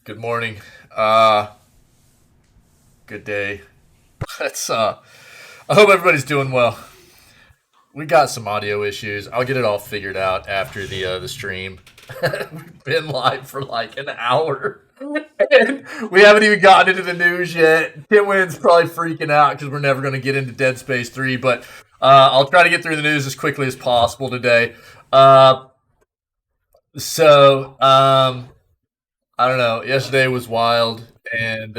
Good morning. Good day. Let's I hope everybody's doing well. We got some audio issues. I'll get it all figured out after the stream. We've been live for like an hour. And we haven't even gotten into the news yet. Kitwin's probably freaking out because we're never going to get into Dead Space 3, but I'll try to get through the news as quickly as possible today. Uh, so, I don't know. Yesterday was wild, and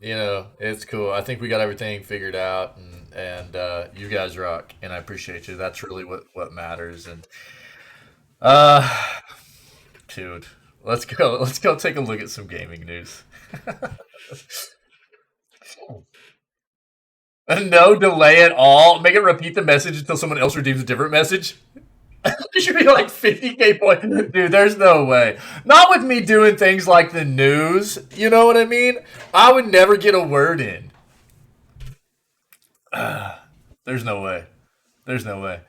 it's cool. I think we got everything figured out, and you guys rock, and I appreciate you. That's really what matters. And uh, dude, let's go. Let's go take a look at some gaming news. No delay at all. Make it repeat the message until someone else redeems a different message. It should be like 50K points. Dude, there's no way. Not with me doing things like the news. You know what I mean? I would never get a word in. There's no way. There's no way.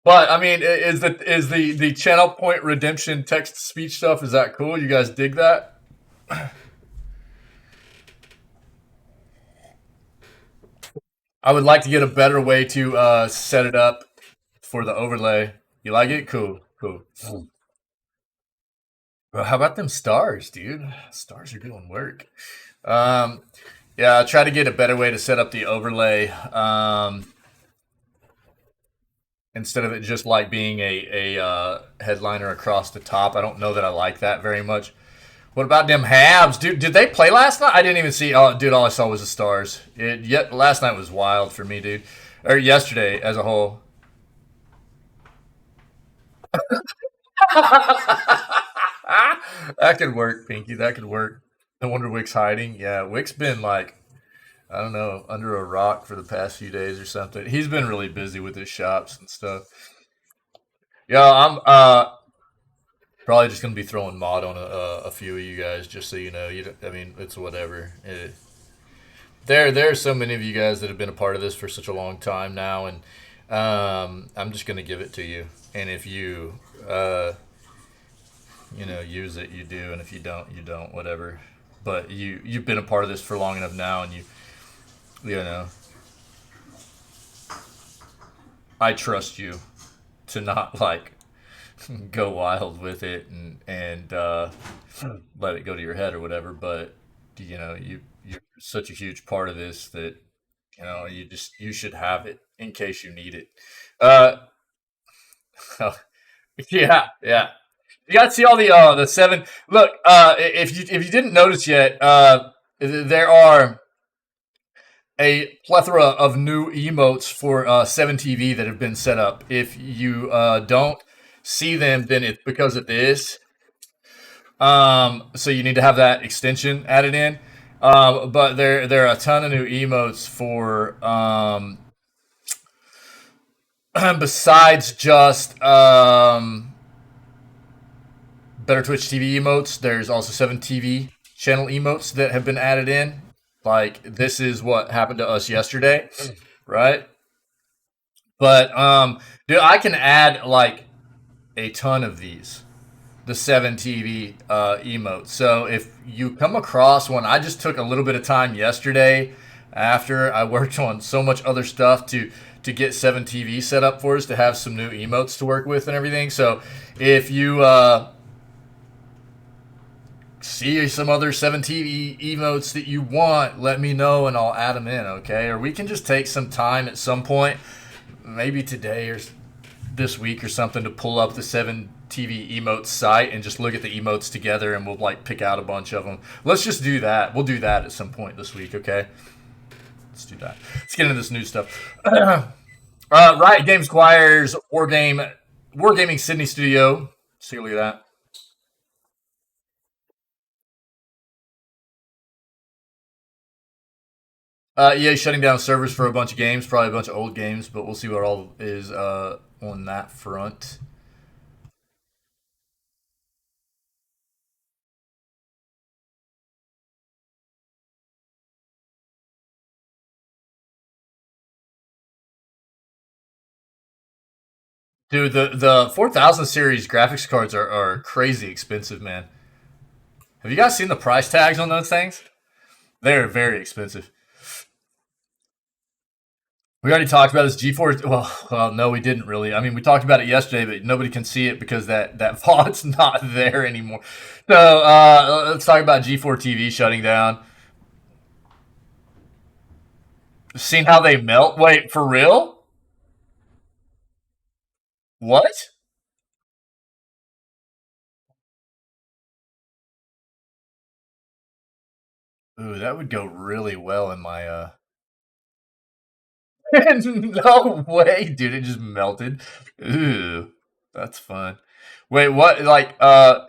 But I mean, is the channel point redemption text to speech stuff? Is that cool? You guys dig that? I would like to get a better way to set it up for the overlay. You like it? Cool, cool. Well, how about them stars, dude? Stars are doing work. Um, yeah, I try to get a better way to set up the overlay instead of it just like being a headliner across the top. I don't know that I like that very much. What about them Habs, dude? Did they play last night? I didn't even see. Oh, dude, all I saw was the stars. Yet last night was wild for me, dude. Or yesterday as a whole. That could work, Pinky. That could work. No wonder Wick's hiding. Yeah, Wick's been like, I don't know, under a rock for the past few days or something. He's been really busy with his shops and stuff. Yeah, I'm probably just gonna be throwing mod on a few of you guys, just so you know. I mean, it's whatever. There are so many of you guys that have been a part of this for such a long time now, and I'm just gonna give it to you. And if you use it, you do, and if you don't, you don't. Whatever. But you've been a part of this for long enough now, and you know I trust you to not like go wild with it and let it go to your head or whatever. But you're such a huge part of this that you should have it in case you need it. Uh, yeah, yeah. You got to see all the seven. Look, if you didn't notice yet, there are a plethora of new emotes for 7TV that have been set up. If you don't see them, then it's because of this. So you need to have that extension added in. But there are a ton of new emotes for besides just better Twitch TV emotes. There's also 7TV channel emotes that have been added in. Like this is what happened to us yesterday, right? But dude, I can add like a ton of these the 7TV emote. So if you come across one, I just took a little bit of time yesterday after I worked on so much other stuff to get 7TV set up for us to have some new emotes to work with and everything. So if you see some other 7TV emotes that you want, let me know and I'll add them in, okay? Or we can just take some time at some point, maybe today or this week or something, to pull up the 7TV emotes site and just look at the emotes together, and we'll like pick out a bunch of them. Let's just do that. We'll do that at some point this week, okay? Let's do that. Let's get into this new stuff. Riot Games acquires Wargaming Sydney studio. See, look at that. EA shutting down servers for a bunch of games, probably a bunch of old games, but we'll see what all is on that front. Dude, the 4000 series graphics cards are crazy expensive, man. Have you guys seen the price tags on those things? They're very expensive. We already talked about this GeForce. Well, no, we didn't really. I mean, we talked about it yesterday, but nobody can see it because that font's not there anymore. So let's talk about G4 TV shutting down. Seen how they melt? Wait, for real? What? Ooh, that would go really well in my. No way, dude! It just melted. Ooh, that's fun. Wait, what? Like, are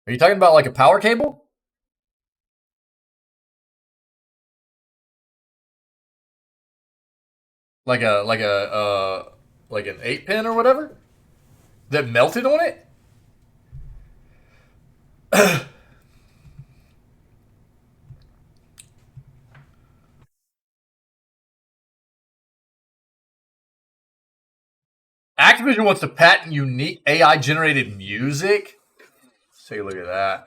you talking about like a power cable? Like an 8 pin or whatever that melted on it? Activision wants to patent unique AI generated music. Let's take a look at that.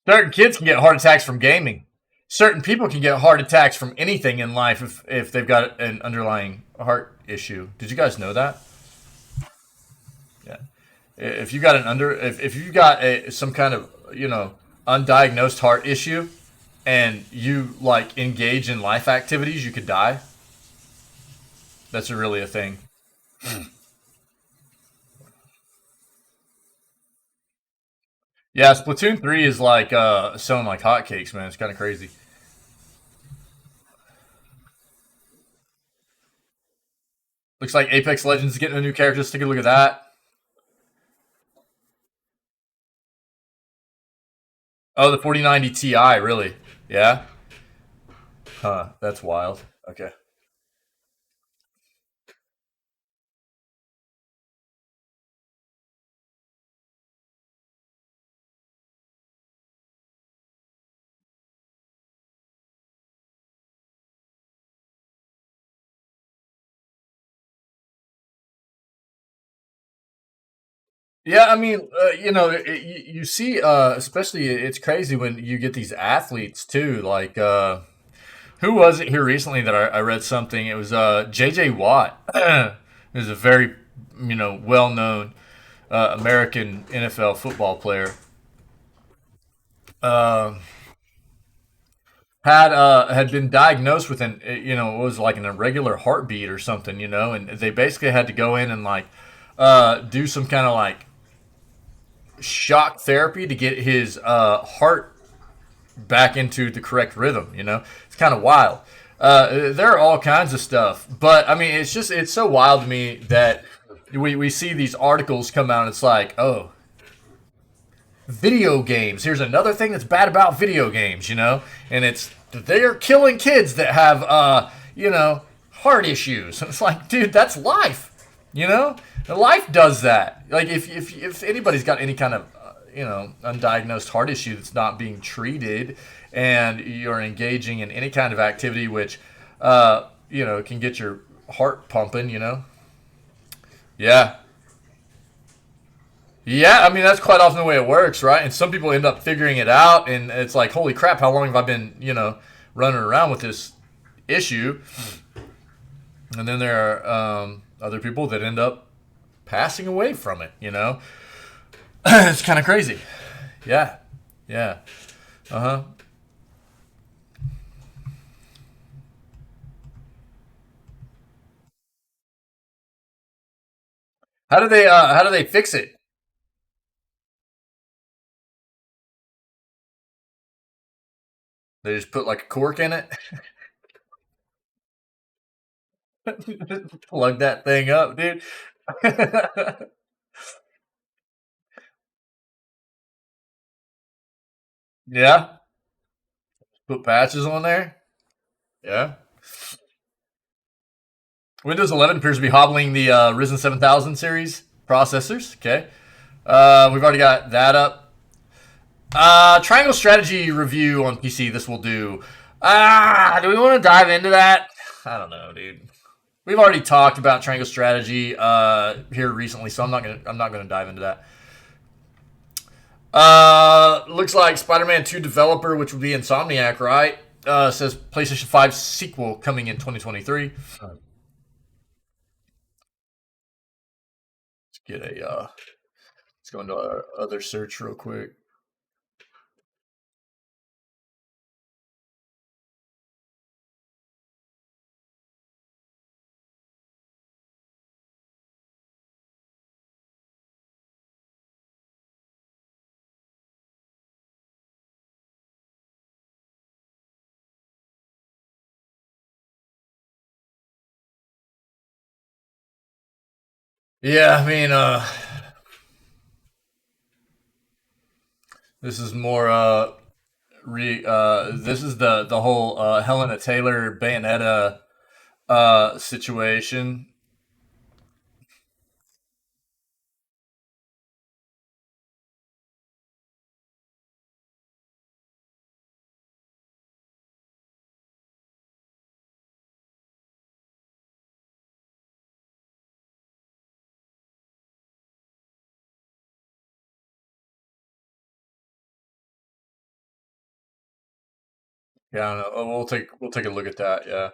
Certain kids can get heart attacks from gaming. Certain people can get heart attacks from anything in life if they've got an underlying heart issue. Did you guys know that? Yeah. If you got if you got some kind of undiagnosed heart issue, and you like engage in life activities, you could die. That's really a thing. Yeah, Splatoon 3 is like selling like hotcakes, man. It's kind of crazy. Looks like Apex Legends is getting a new character. Let's take a look at that. Oh, the 4090 Ti, really? Yeah? Huh, that's wild. Okay. Yeah, I mean, you see, especially it's crazy when you get these athletes too. Like, who was it here recently that I read something? It was J.J. Watt. Who's a very, well known American NFL football player. Uh, had been diagnosed with an it was like an irregular heartbeat or something, and they basically had to go in and like do some kind of like shock therapy to get his heart back into the correct rhythm. It's kind of wild. There are all kinds of stuff, but I mean, it's so wild to me that we see these articles come out. And it's like, oh, video games. Here's another thing that's bad about video games, and it's they're killing kids that have heart issues. It's like, dude, that's life. Life does that. Like if anybody's got any kind of undiagnosed heart issue that's not being treated, and you're engaging in any kind of activity which can get your heart pumping. Yeah. Yeah, I mean that's quite often the way it works, right? And some people end up figuring it out, and it's like, holy crap, how long have I been, running around with this issue? And then there are other people that end up passing away from it. It's kind of crazy. Yeah, yeah, uh huh. How do they fix it? They just put like a cork in it, plug that thing up, dude. Yeah, put patches on there. Yeah. Windows 11 appears to be hobbling the Ryzen 7000 series processors. Okay. We've already got that up. Triangle strategy review on PC. This will do. Do we want to dive into that? I don't know, dude. We've already talked about triangle strategy here recently, so I'm not gonna dive into that. Looks like Spider-Man 2 developer, which would be Insomniac, right? Says PlayStation 5 sequel coming in 2023. Let's get a. Let's go into our other search real quick. Yeah, I mean, this is more this is the whole Helena Taylor Bayonetta situation. Yeah, I don't know. Oh, we'll take a look at that. Yeah.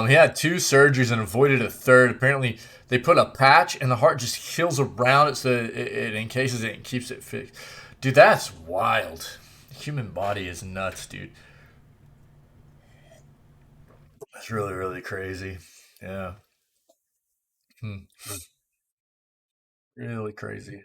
He had two surgeries and avoided a third. Apparently, they put a patch and the heart just heals around it so it encases it and keeps it fixed. Dude, that's wild. The human body is nuts, dude. That's really, really crazy. Yeah. Hmm. Really crazy.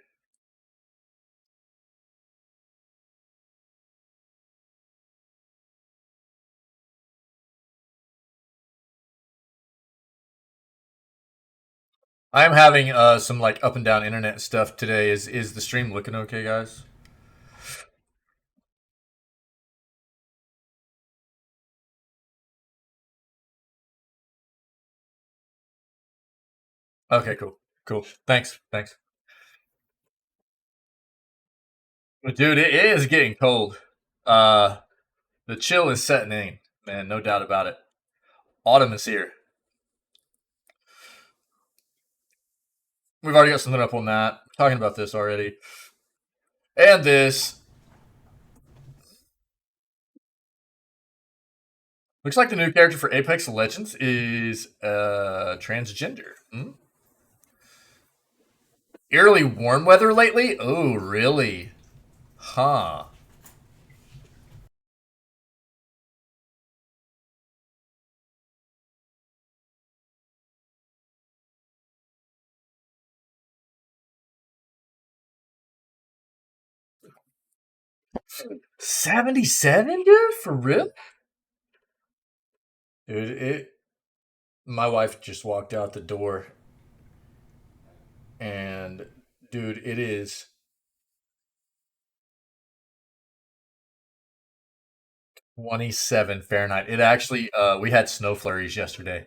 I'm having some like up and down internet stuff today. Is the stream looking okay, guys? Okay, cool. Cool. Thanks. But dude, it is getting cold. Uh the chill is setting in, man, no doubt about it. Autumn is here. We've already got something up on that. Talking about this already. And this looks like the new character for Apex Legends is transgender. Eerily warm weather lately? Oh, really? Huh. 77, dude? For real? Dude, my wife just walked out the door and dude, it is 27 Fahrenheit. It actually we had snow flurries yesterday.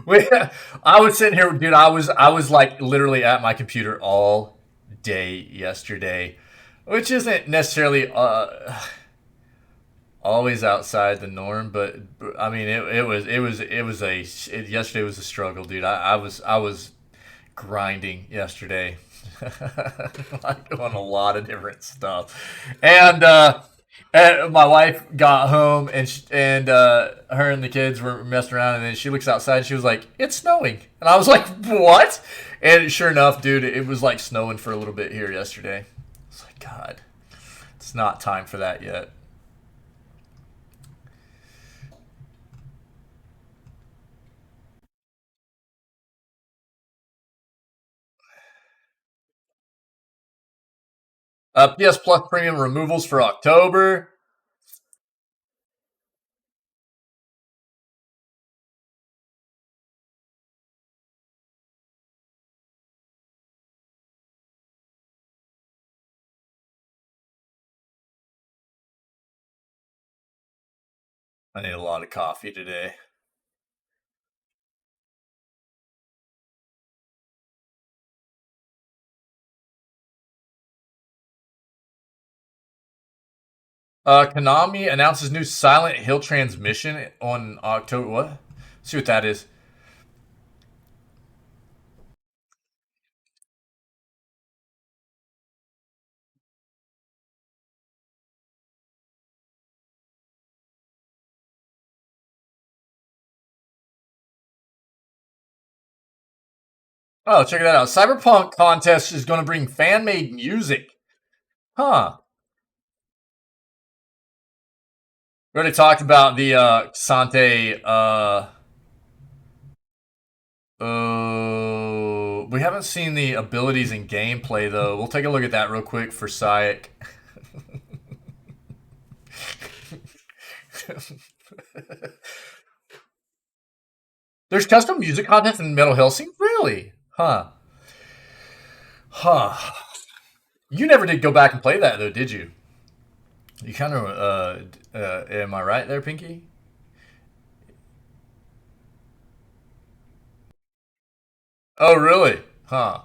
we, I was sitting here, dude. I was like literally at my computer all day yesterday, which isn't necessarily always outside the norm, but I mean yesterday was a struggle, dude. I was grinding yesterday, like on a lot of different stuff, and my wife got home and her and the kids were messing around, and then she looks outside and she was like, "It's snowing," and I was like, "What?" And sure enough, dude, it was like snowing for a little bit here yesterday. It's like, God, it's not time for that yet. PS Plus premium removals for October. I need a lot of coffee today. Konami announces new Silent Hill transmission on October. What? Let's see what that is. Oh, check that out. Cyberpunk contest is going to bring fan made music. Huh. We already talked about the Sante. We haven't seen the abilities in gameplay though. We'll take a look at that real quick for Syek. There's custom music content in Metal Hellsing? Really? Huh. Huh. You never did go back and play that though, did you? You kind of, am I right there, Pinky? Oh, really? Huh.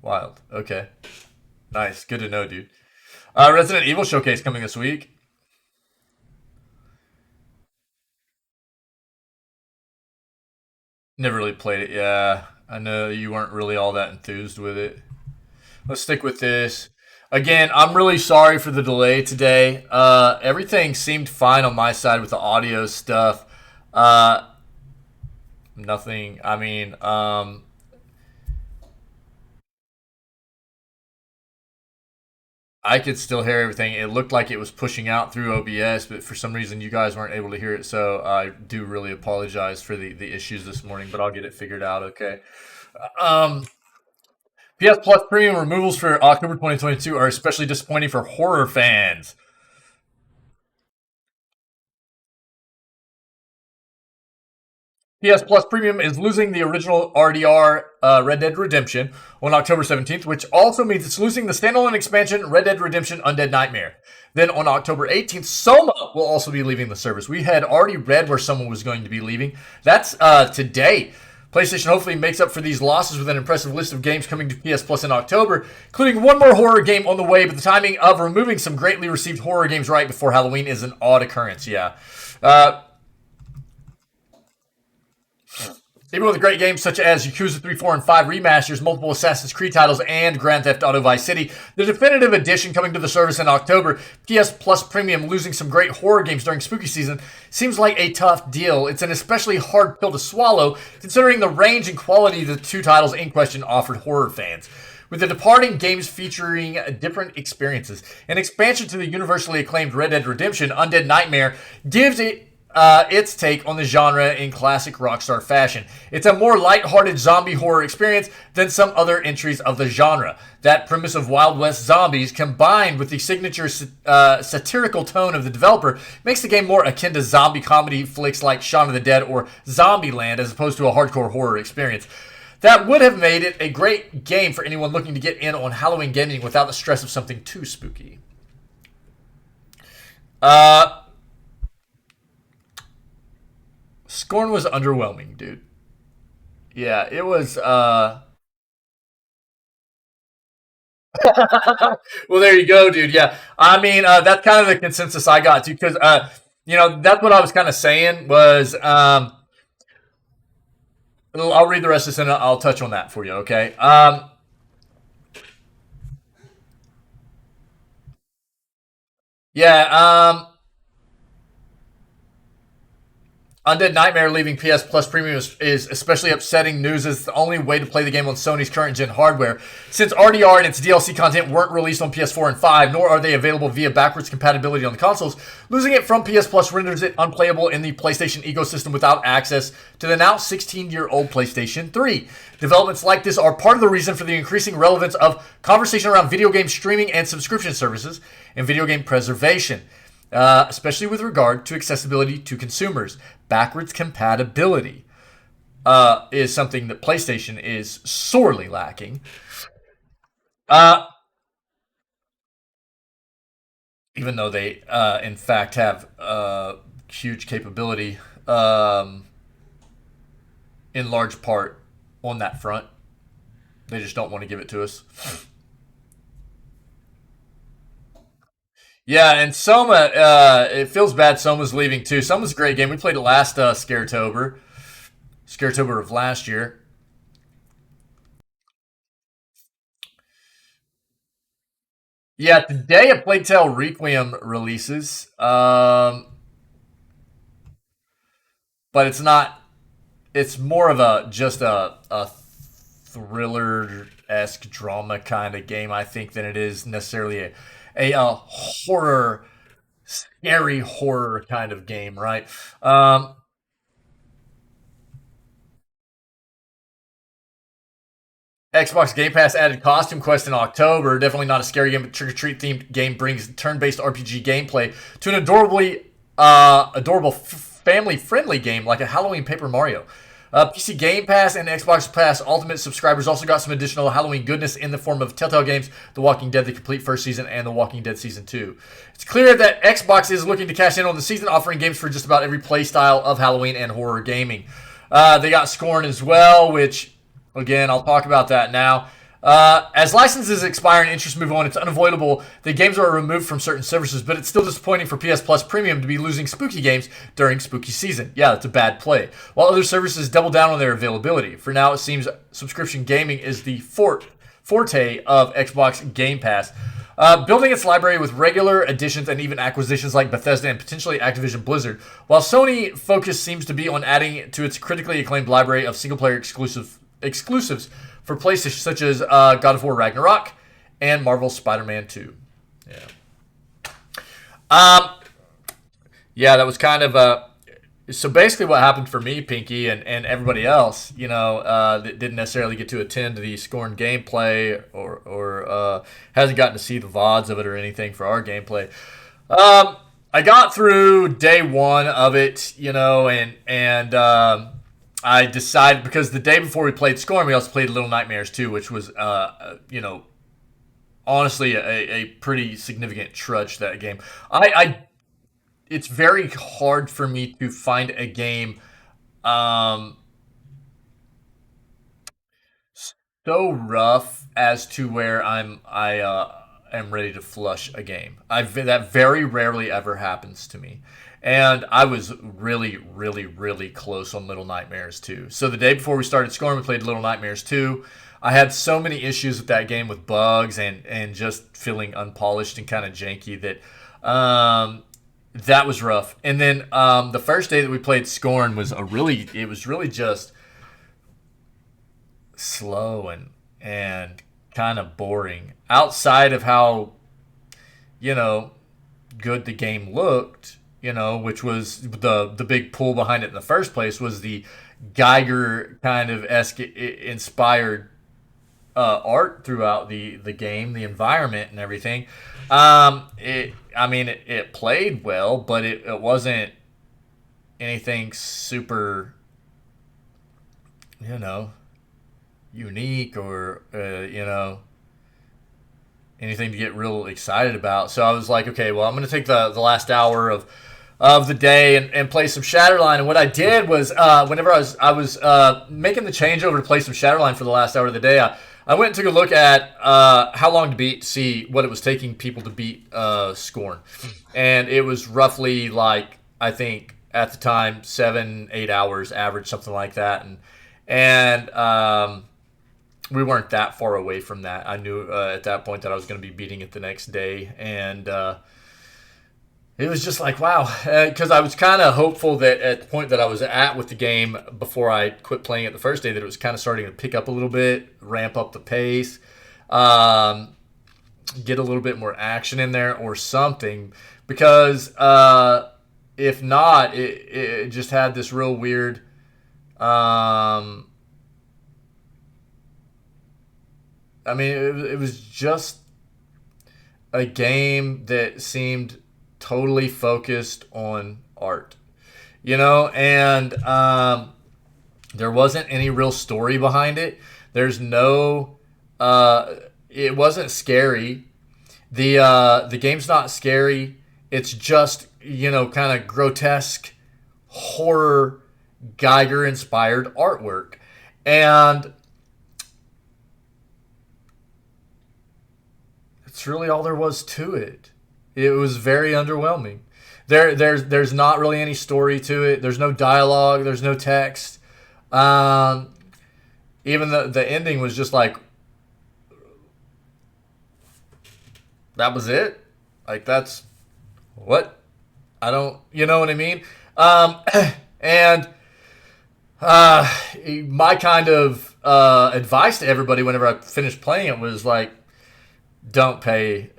Wild. Okay. Nice. Good to know, dude. Resident Evil Showcase coming this week. Never really played it. Yeah. I know you weren't really all that enthused with it. Let's stick with this. Again, I'm really sorry for the delay today. Everything seemed fine on my side with the audio stuff. Uh, Nothing. I mean, I could still hear everything. It looked like it was pushing out through OBS, but for some reason you guys weren't able to hear it. So I do really apologize for the issues this morning, but I'll get it figured out. Okay. Um, PS Plus premium removals for October 2022 are especially disappointing for horror fans. PS Plus Premium is losing the original RDR Red Dead Redemption on October 17th, which also means it's losing the standalone expansion Red Dead Redemption Undead Nightmare. Then on October 18th, Soma will also be leaving the service. We had already read where Soma was going to be leaving. That's today. PlayStation hopefully makes up for these losses with an impressive list of games coming to PS Plus in October, including one more horror game on the way, but the timing of removing some greatly received horror games right before Halloween is an odd occurrence, yeah. Even with great games such as Yakuza 3, 4, and 5 remasters, multiple Assassin's Creed titles, and Grand Theft Auto Vice City, the definitive edition coming to the service in October, PS Plus Premium losing some great horror games during spooky season, seems like a tough deal. It's an especially hard pill to swallow, considering the range and quality of the two titles in question offered horror fans. With the departing games featuring different experiences, an expansion to the universally acclaimed Red Dead Redemption Undead Nightmare gives it its take on the genre in classic Rockstar fashion. It's a more lighthearted zombie horror experience than some other entries of the genre. That premise of Wild West zombies, combined with the signature satirical tone of the developer, makes the game more akin to zombie comedy flicks like Shaun of the Dead or Zombieland as opposed to a hardcore horror experience. That would have made it a great game for anyone looking to get in on Halloween gaming without the stress of something too spooky. Uh, Scorn was underwhelming, dude. Yeah, it was. Well, there you go, dude. Yeah, I mean, that's kind of the consensus I got to because, that's what I was kind of saying was. I'll read the rest of this and I'll touch on that for you. Okay. Yeah. Undead Nightmare leaving PS Plus Premium is especially upsetting news as the only way to play the game on Sony's current gen hardware. Since RDR and its DLC content weren't released on PS4 and 5, nor are they available via backwards compatibility on the consoles, losing it from PS Plus renders it unplayable in the PlayStation ecosystem without access to the now 16-year-old PlayStation 3. Developments like this are part of the reason for the increasing relevance of conversation around video game streaming and subscription services and video game preservation. Especially with regard to accessibility to consumers. Backwards compatibility is something that PlayStation is sorely lacking. Uh, Even though they, in fact, have huge capability in large part on that front. They just don't want to give it to us. Yeah, and Soma, it feels bad Soma's leaving too. Soma's a great game. We played it last Scaretober of last year. Yeah, today a Plague Tale Requiem releases, but it's not. It's more of a just a thriller esque drama kind of game, I think, than it is necessarily a horror, scary horror kind of game, right? Um, Xbox Game Pass added Costume Quest in October. Definitely not a scary game, but Trick or Treat themed game brings turn-based RPG gameplay to an adorable, family-friendly game like a Halloween Paper Mario. PC Game Pass and Xbox Pass Ultimate subscribers also got some additional Halloween goodness in the form of Telltale games, The Walking Dead, the complete first season, and The Walking Dead Season 2. It's clear that Xbox is looking to cash in on the season, offering games for just about every playstyle of Halloween and horror gaming. They got Scorn as well, which, again, I'll talk about that now. As licenses expire and interest move on, it's unavoidable that games are removed from certain services, but it's still disappointing for PS Plus Premium to be losing spooky games during spooky season. Yeah, that's a bad play. While other services double down on their availability. For now, it seems subscription gaming is the forte of Xbox Game Pass. Building its library with regular additions and even acquisitions like Bethesda and potentially Activision Blizzard, while Sony focus seems to be on adding to its critically acclaimed library of single-player exclusives for PlayStation, such as God of War Ragnarok and Marvel's Spider-Man 2. Yeah. Um, yeah, that was kind of so basically what happened for me, Pinky, and everybody else, that didn't necessarily get to attend the Scorn gameplay or hasn't gotten to see the VODs of it or anything for our gameplay. I got through day one of it, and I decided, because the day before we played Scorn, we also played Little Nightmares 2, which was, honestly a pretty significant trudge, that game. It's very hard for me to find a game um, so rough as to where I am ready to flush a game. That very rarely ever happens to me. And I was really, really, really close on Little Nightmares 2. So the day before we started scoring, we played Little Nightmares 2. I had so many issues with that game, with bugs and just feeling unpolished and kind of janky, that was rough. And then the first day that we played Scorn it was really just slow and kind of boring. Outside of how, you know, good the game looked, which was the big pull behind it in the first place, was the Geiger kind of esque inspired art throughout the game, the environment and everything. It played well, but it wasn't anything super, you know, unique or anything to get real excited about. So I was like, okay, well, I'm going to take the last hour of the day and play some Shatterline. And what I did was, whenever I was making the changeover to play some Shatterline for the last hour of the day, I went and took a look at how long to beat to see what it was taking people to beat Scorn. And it was roughly, like, I think at the time, 7-8 hours average, something like that. And we weren't that far away from that. I knew at that point that I was going to be beating it the next day. And it was just like, wow. Because I was kind of hopeful that at the point that I was at with the game before I quit playing it the first day, that it was kind of starting to pick up a little bit, ramp up the pace, get a little bit more action in there or something. Because if not, it just had this real weird... it was just a game that seemed totally focused on art, and there wasn't any real story behind it. There's no, it wasn't scary. The game's not scary. It's just, kind of grotesque horror Geiger inspired artwork. And it's really all there was to it. It was very underwhelming. There's not really any story to it. There's no dialogue. There's no text. Um, Even the ending was just like, that was it. Like, that's what I don't, you know what I mean? Um, and my kind of advice to everybody whenever I finished playing it was like, don't pay,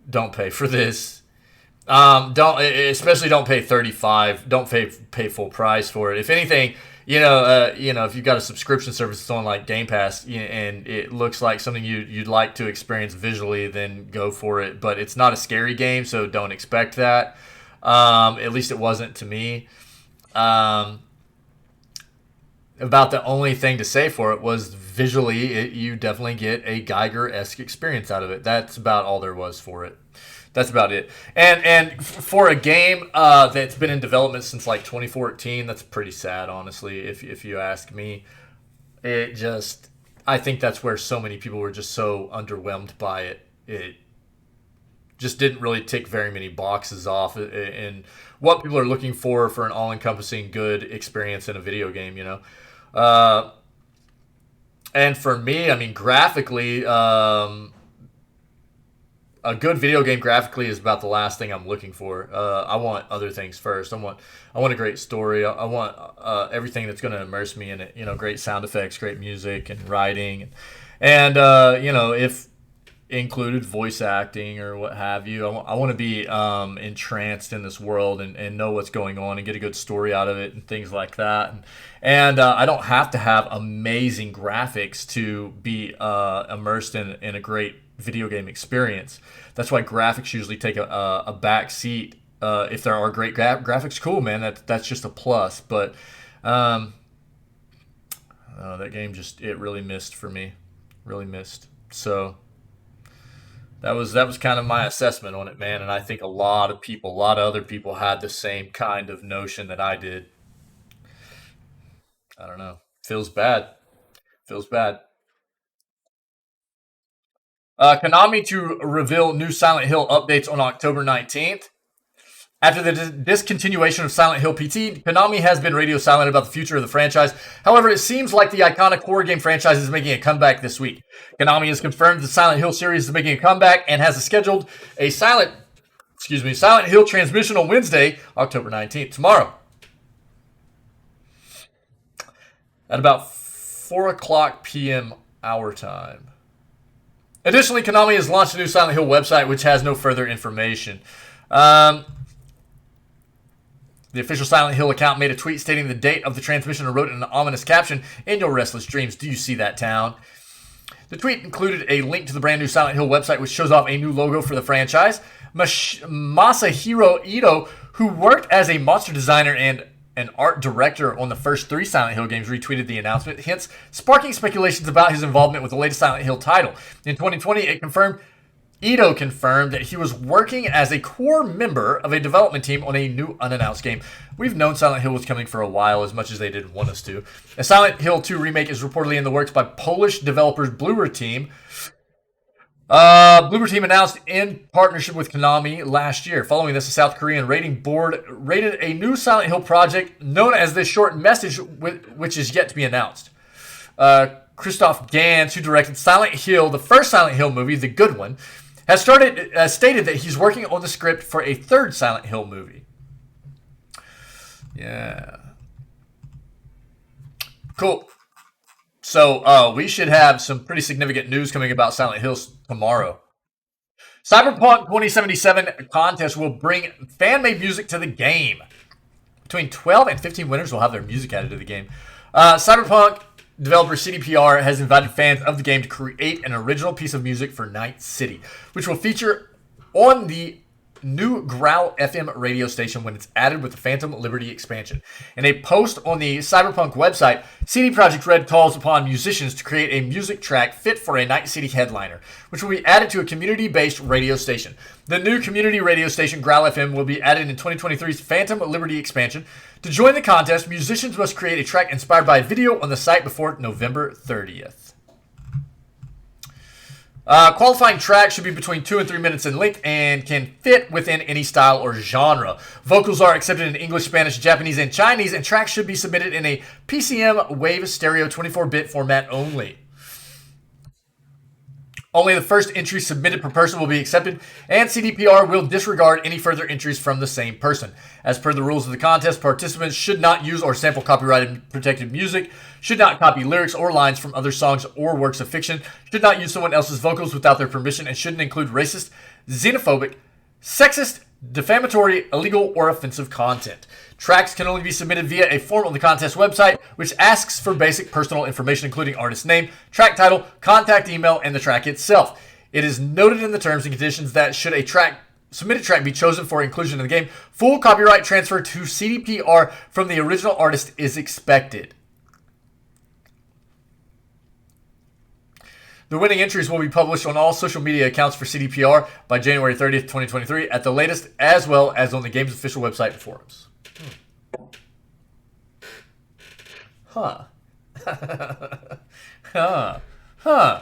don't pay for this. Don't especially don't pay 35. Don't pay full price for it. If anything, if you've got a subscription service that's on like Game Pass and it looks like something you'd like to experience visually, then go for it. But it's not a scary game, so don't expect that. At least it wasn't to me. About the only thing to say for it was visually, you definitely get a Geiger-esque experience out of it. That's about all there was for it. That's about it. And for a game that's been in development since like 2014, that's pretty sad, honestly, if you ask me. I think that's where so many people were just so underwhelmed by it. It just didn't really tick very many boxes off in what people are looking for an all-encompassing good experience in a video game, And for me, I mean, graphically, a good video game graphically is about the last thing I'm looking for. I want other things first. I want a great story. I want everything that's going to immerse me in it. Great sound effects, great music, and writing, and if included voice acting or what have you. I want to be entranced in this world and know what's going on and get a good story out of it and things like that. And I don't have to have amazing graphics to be immersed in a great video game experience. That's why graphics usually take a back seat. If there are great graphics, cool, man. That's just a plus. But that game it really missed for me. Really missed. So that was kind of my assessment on it, man. And I think a lot of other people had the same kind of notion that I did. I don't know. Feels bad. Feels bad. Konami to reveal new Silent Hill updates on October 19th. After the discontinuation of Silent Hill PT, Konami has been radio silent about the future of the franchise. However, it seems like the iconic horror game franchise is making a comeback this week. Konami has confirmed the Silent Hill series is making a comeback and has scheduled a Silent Hill transmission on Wednesday, October 19th, tomorrow. At about 4 o'clock p.m. our time. Additionally, Konami has launched a new Silent Hill website, which has no further information. The official Silent Hill account made a tweet stating the date of the transmission and wrote in an ominous caption, "In your restless dreams, do you see that town?" The tweet included a link to the brand new Silent Hill website, which shows off a new logo for the franchise. Masahiro Ito, who worked as a monster designer and an art director on the first 3 Silent Hill games, retweeted the announcement, hence sparking speculations about his involvement with the latest Silent Hill title. In 2020, Ito confirmed that he was working as a core member of a development team on a new unannounced game. We've known Silent Hill was coming for a while, as much as they didn't want us to. A Silent Hill 2 remake is reportedly in the works by Polish developers Bluebird Team. Bluebird Team announced in partnership with Konami last year. Following this, a South Korean rating board rated a new Silent Hill project known as The Short Message, which is yet to be announced. Christoph Gans, who directed Silent Hill, the first Silent Hill movie, the good one, has stated that he's working on the script for a 3rd Silent Hill movie. Yeah. Cool. So we should have some pretty significant news coming about Silent Hill tomorrow. Cyberpunk 2077 contest will bring fan-made music to the game. Between 12 and 15 winners will have their music added to the game. Cyberpunk developer CDPR has invited fans of the game to create an original piece of music for Night City, which will feature on the new Growl FM radio station when it's added with the Phantom Liberty expansion. In a post on the Cyberpunk website, CD Projekt Red calls upon musicians to create a music track fit for a Night City headliner, which will be added to a community-based radio station. The new community radio station, Growl FM, will be added in 2023's Phantom Liberty expansion. To join the contest, musicians must create a track inspired by a video on the site before November 30th. Qualifying tracks should be between 2 and 3 minutes in length and can fit within any style or genre. Vocals are accepted in English, Spanish, Japanese, and Chinese, and tracks should be submitted in a PCM Wave Stereo 24-bit format only. Only the first entry submitted per person will be accepted, and CDPR will disregard any further entries from the same person. As per the rules of the contest, participants should not use or sample copyrighted protected music, should not copy lyrics or lines from other songs or works of fiction, should not use someone else's vocals without their permission, and shouldn't include racist, xenophobic, sexist, defamatory, illegal, or offensive content. Tracks can only be submitted via a form on the contest website, which asks for basic personal information, including artist name, track title, contact email, and the track itself. It is noted in the terms and conditions that should a submitted track be chosen for inclusion in the game, full copyright transfer to CDPR from the original artist is expected. The winning entries will be published on all social media accounts for CDPR by January 30th, 2023 at the latest, as well as on the game's official website and forums. Huh. Huh.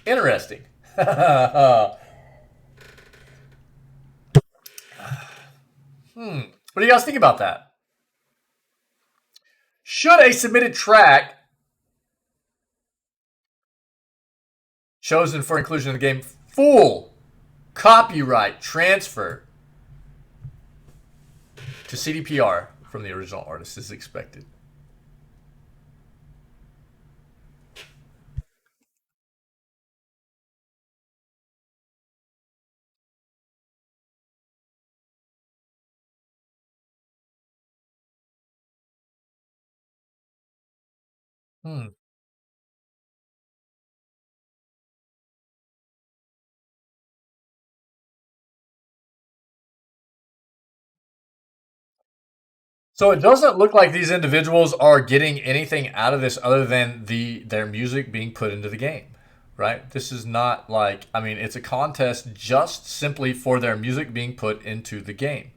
Interesting. What do you guys think about that? Should a submitted track chosen for inclusion in the game full copyright transfer to CDPR from the original artist is expected? So it doesn't look like these individuals are getting anything out of this other than their music being put into the game, right? This is not like, I mean, it's a contest just simply for their music being put into the game.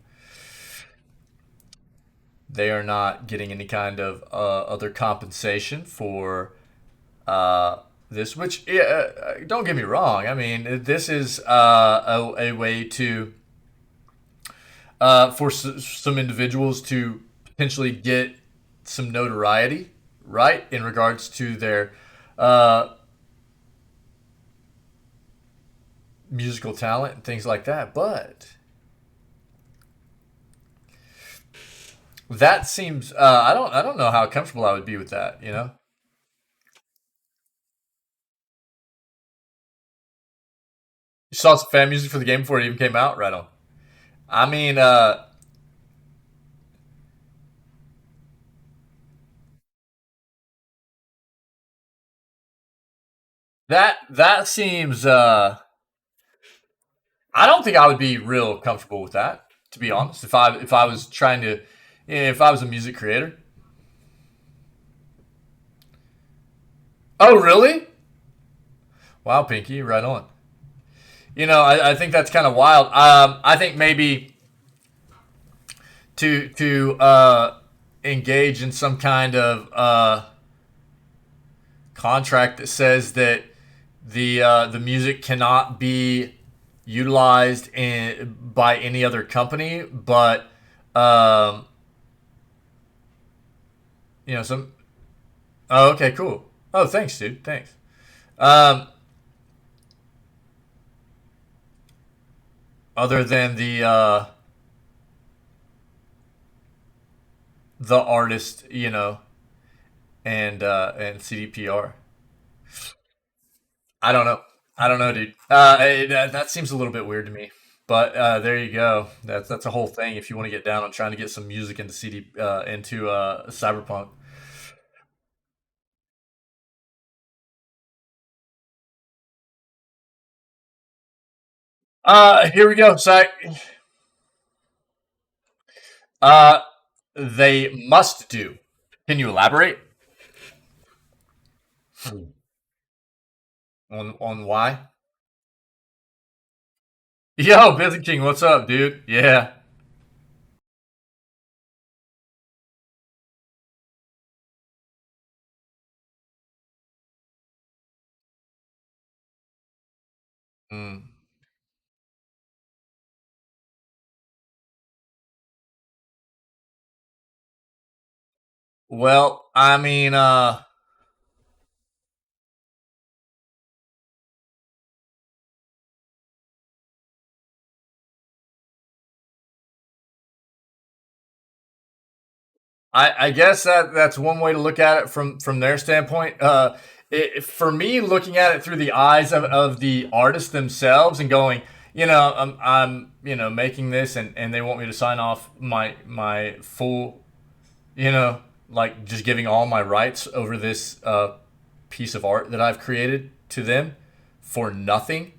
They are not getting any kind of other compensation for this, which, don't get me wrong. I mean, this is a way to, for some individuals to potentially get some notoriety, right, in regards to their musical talent and things like that. But that seems I don't know how comfortable I would be with that. You know, you saw some fan music for the game before it even came out, right on. I mean, that seems. I don't think I would be real comfortable with that, to be honest. If I was trying to, if I was a music creator. Oh, really? Wow, Pinky, right on. You know, I think that's kind of wild. I think maybe to engage in some kind of contract that says that the music cannot be utilized by any other company, but you know, some. Oh, okay, cool. Oh, thanks, dude. Thanks. Um, Other than the artist, you know, and CDPR. I don't know. I don't know, dude. That seems a little bit weird to me. But there you go. That's a whole thing. If you want to get down on trying to get some music into into Cyberpunk. Here we go. So, uh, they must do. Can you elaborate on why? Yo, Busy King, what's up, dude? Yeah. Mm. Well, I mean, I guess that's one way to look at it from their standpoint. For me, looking at it through the eyes of the artists themselves and going, I'm making this and they want me to sign off my full, like just giving all my rights over this piece of art that I've created to them for nothing.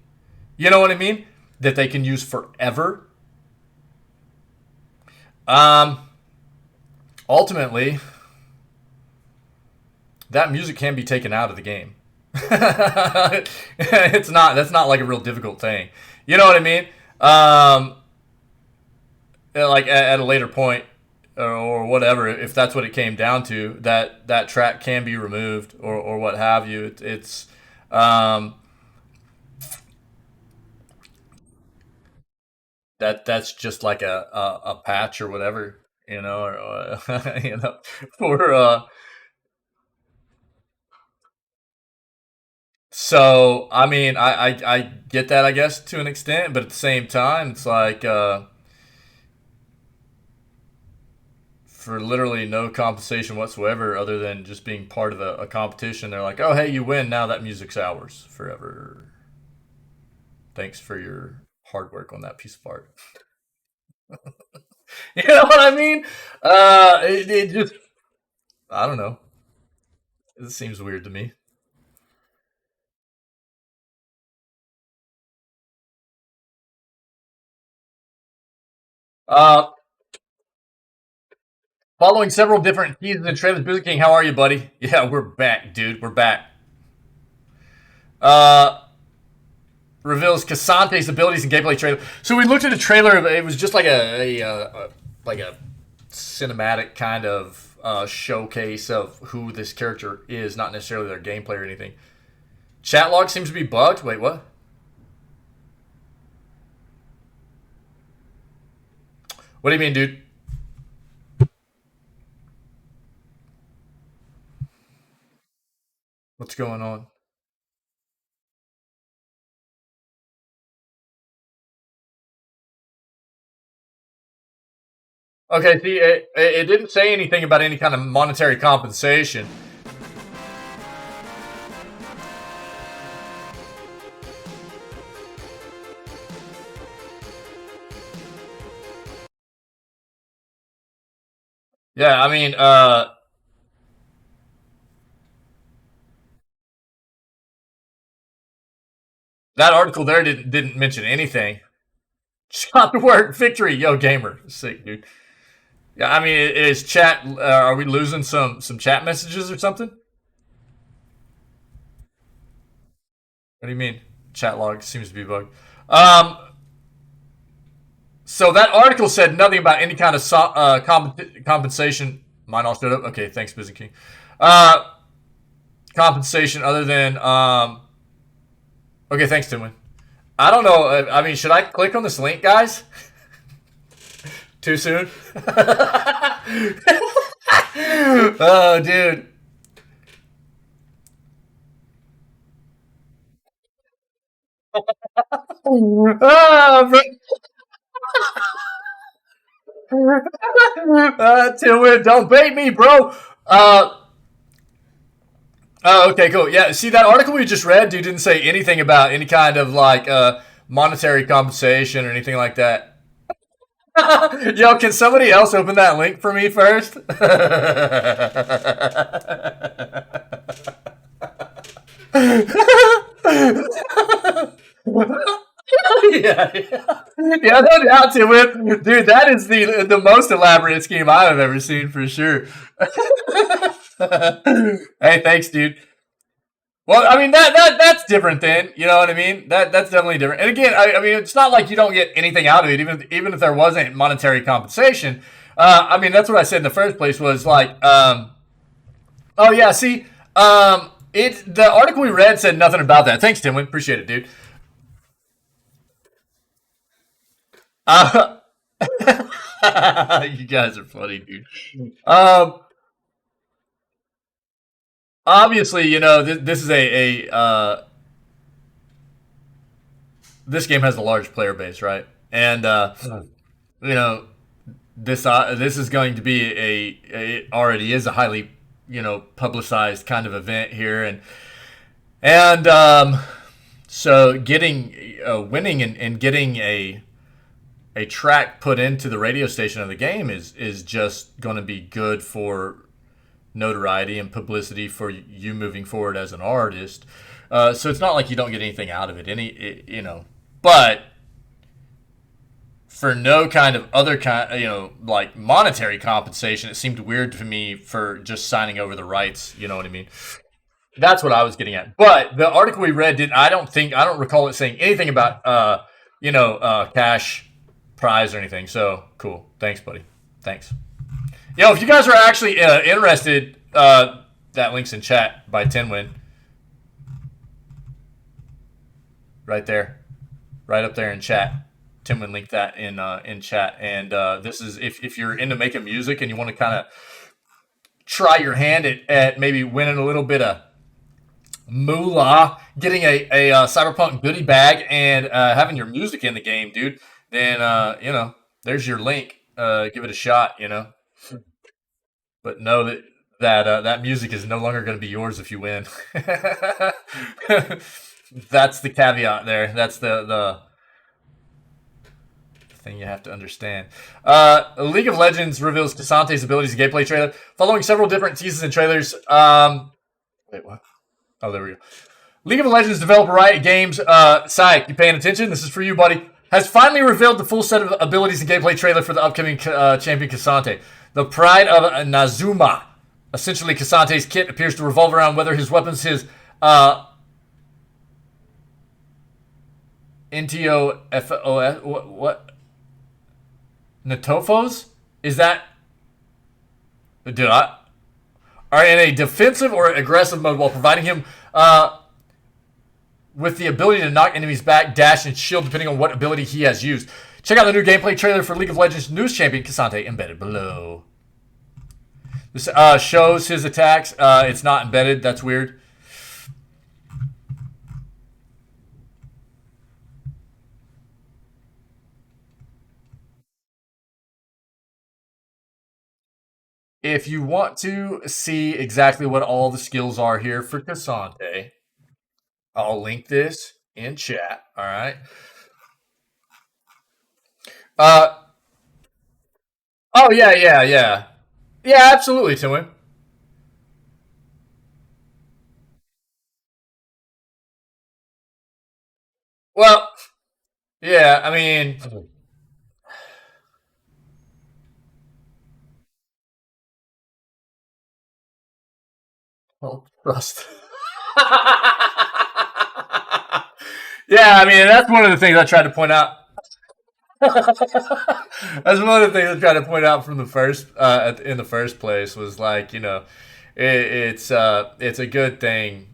You know what I mean? That they can use forever. Um, Ultimately, that music can be taken out of the game. It's not. That's not like a real difficult thing. You know what I mean? Like at a later point or whatever, if that's what it came down to, that track can be removed or what have you. It's um, that's just like a patch or whatever, or for So I mean, I get that, I guess, to an extent, but at the same time, it's like for literally no compensation whatsoever, other than just being part of a competition. They're like, "Oh, hey, you win! Now that music's ours forever. Thanks for your hard work on that piece of art." You know what I mean? It just, I don't know. It seems weird to me. Uh, Following several different seasons of Trailers, Music King, how are you, buddy? Yeah, we're back, dude. We're back. Uh, Reveals Casante's abilities and gameplay trailer. So we looked at a trailer. It was just like a cinematic kind of showcase of who this character is, not necessarily their gameplay or anything. Chat log seems to be bugged. Wait, what? What do you mean, dude? What's going on? Okay, see, it didn't say anything about any kind of monetary compensation. Yeah, I mean, that article there didn't mention anything. Shot to work, victory, yo gamer, sick dude. Yeah, I mean, is chat? Are we losing some chat messages or something? What do you mean? Chat log seems to be bugged. Um, so that article said nothing about any kind of compensation. Mine all stood up. Okay, thanks, Busy King. Uh, Compensation other than Okay, thanks, Timwin. I don't know. I mean, should I click on this link, guys? Too soon? Oh, dude. Oh, Timwin, don't bait me, bro. Oh, okay, cool. Yeah, see that article we just read, dude, didn't say anything about any kind of like monetary compensation or anything like that. Yo, can somebody else open that link for me first? Yeah, yeah, no doubt to it, dude. That is the most elaborate scheme I've ever seen for sure. Hey, thanks, dude. Well, I mean that's different then. You know what I mean? That's definitely different. And again, I mean it's not like you don't get anything out of it, even if there wasn't monetary compensation. I mean that's what I said in the first place was like, oh yeah, see, it the article we read said nothing about that. Thanks, Tim. We appreciate it, dude. Uh, you guys are funny, dude. Um, Obviously, this is this game has a large player base, right? And you know, this is going to be it already is a highly publicized kind of event here, and so getting winning and getting a track put into the radio station of the game is just going to be good for notoriety and publicity for you moving forward as an artist. So it's not like you don't get anything out of it, but for no kind of other kind, like monetary compensation, it seemed weird to me for just signing over the rights. You know what I mean? That's what I was getting at. But the article we read I don't recall it saying anything about cash prize or anything. So cool. Thanks, buddy. Thanks. If you guys are actually interested, that link's in chat by Tinwin. Right there. Right up there in chat. Tinwin linked that in chat. And this is if you're into making music and you want to kind of try your hand at maybe winning a little bit of moolah, getting a cyberpunk goodie bag, and having your music in the game, dude, then there's your link. Give it a shot, but know that music is no longer going to be yours if you win. That's the caveat there. That's the thing you have to understand. League of Legends reveals Casante's abilities in gameplay trailer. Following several different teases and trailers. Wait, what? Oh, there we go. League of Legends developer Riot Games, Syke, you paying attention? This is for you, buddy. Has finally revealed the full set of abilities and gameplay trailer for the upcoming champion Casante. The Pride of Nazuma. Essentially, Casante's kit appears to revolve around whether his weapons, his Ntofos, what? Natofos? Is that? Did I? Are in a defensive or aggressive mode while providing him with the ability to knock enemies back, dash, and shield depending on what ability he has used. Check out the new gameplay trailer for League of Legends news champion Casante embedded below. This shows his attacks. It's not embedded. That's weird. If you want to see exactly what all the skills are here for Casante, I'll link this in chat. All right. Oh yeah. Absolutely, Tim. Well, yeah. I mean, trust. Yeah, I mean that's one of the things I tried to point out. That's one of the things I tried to point out from the first in the first place was like it's a good thing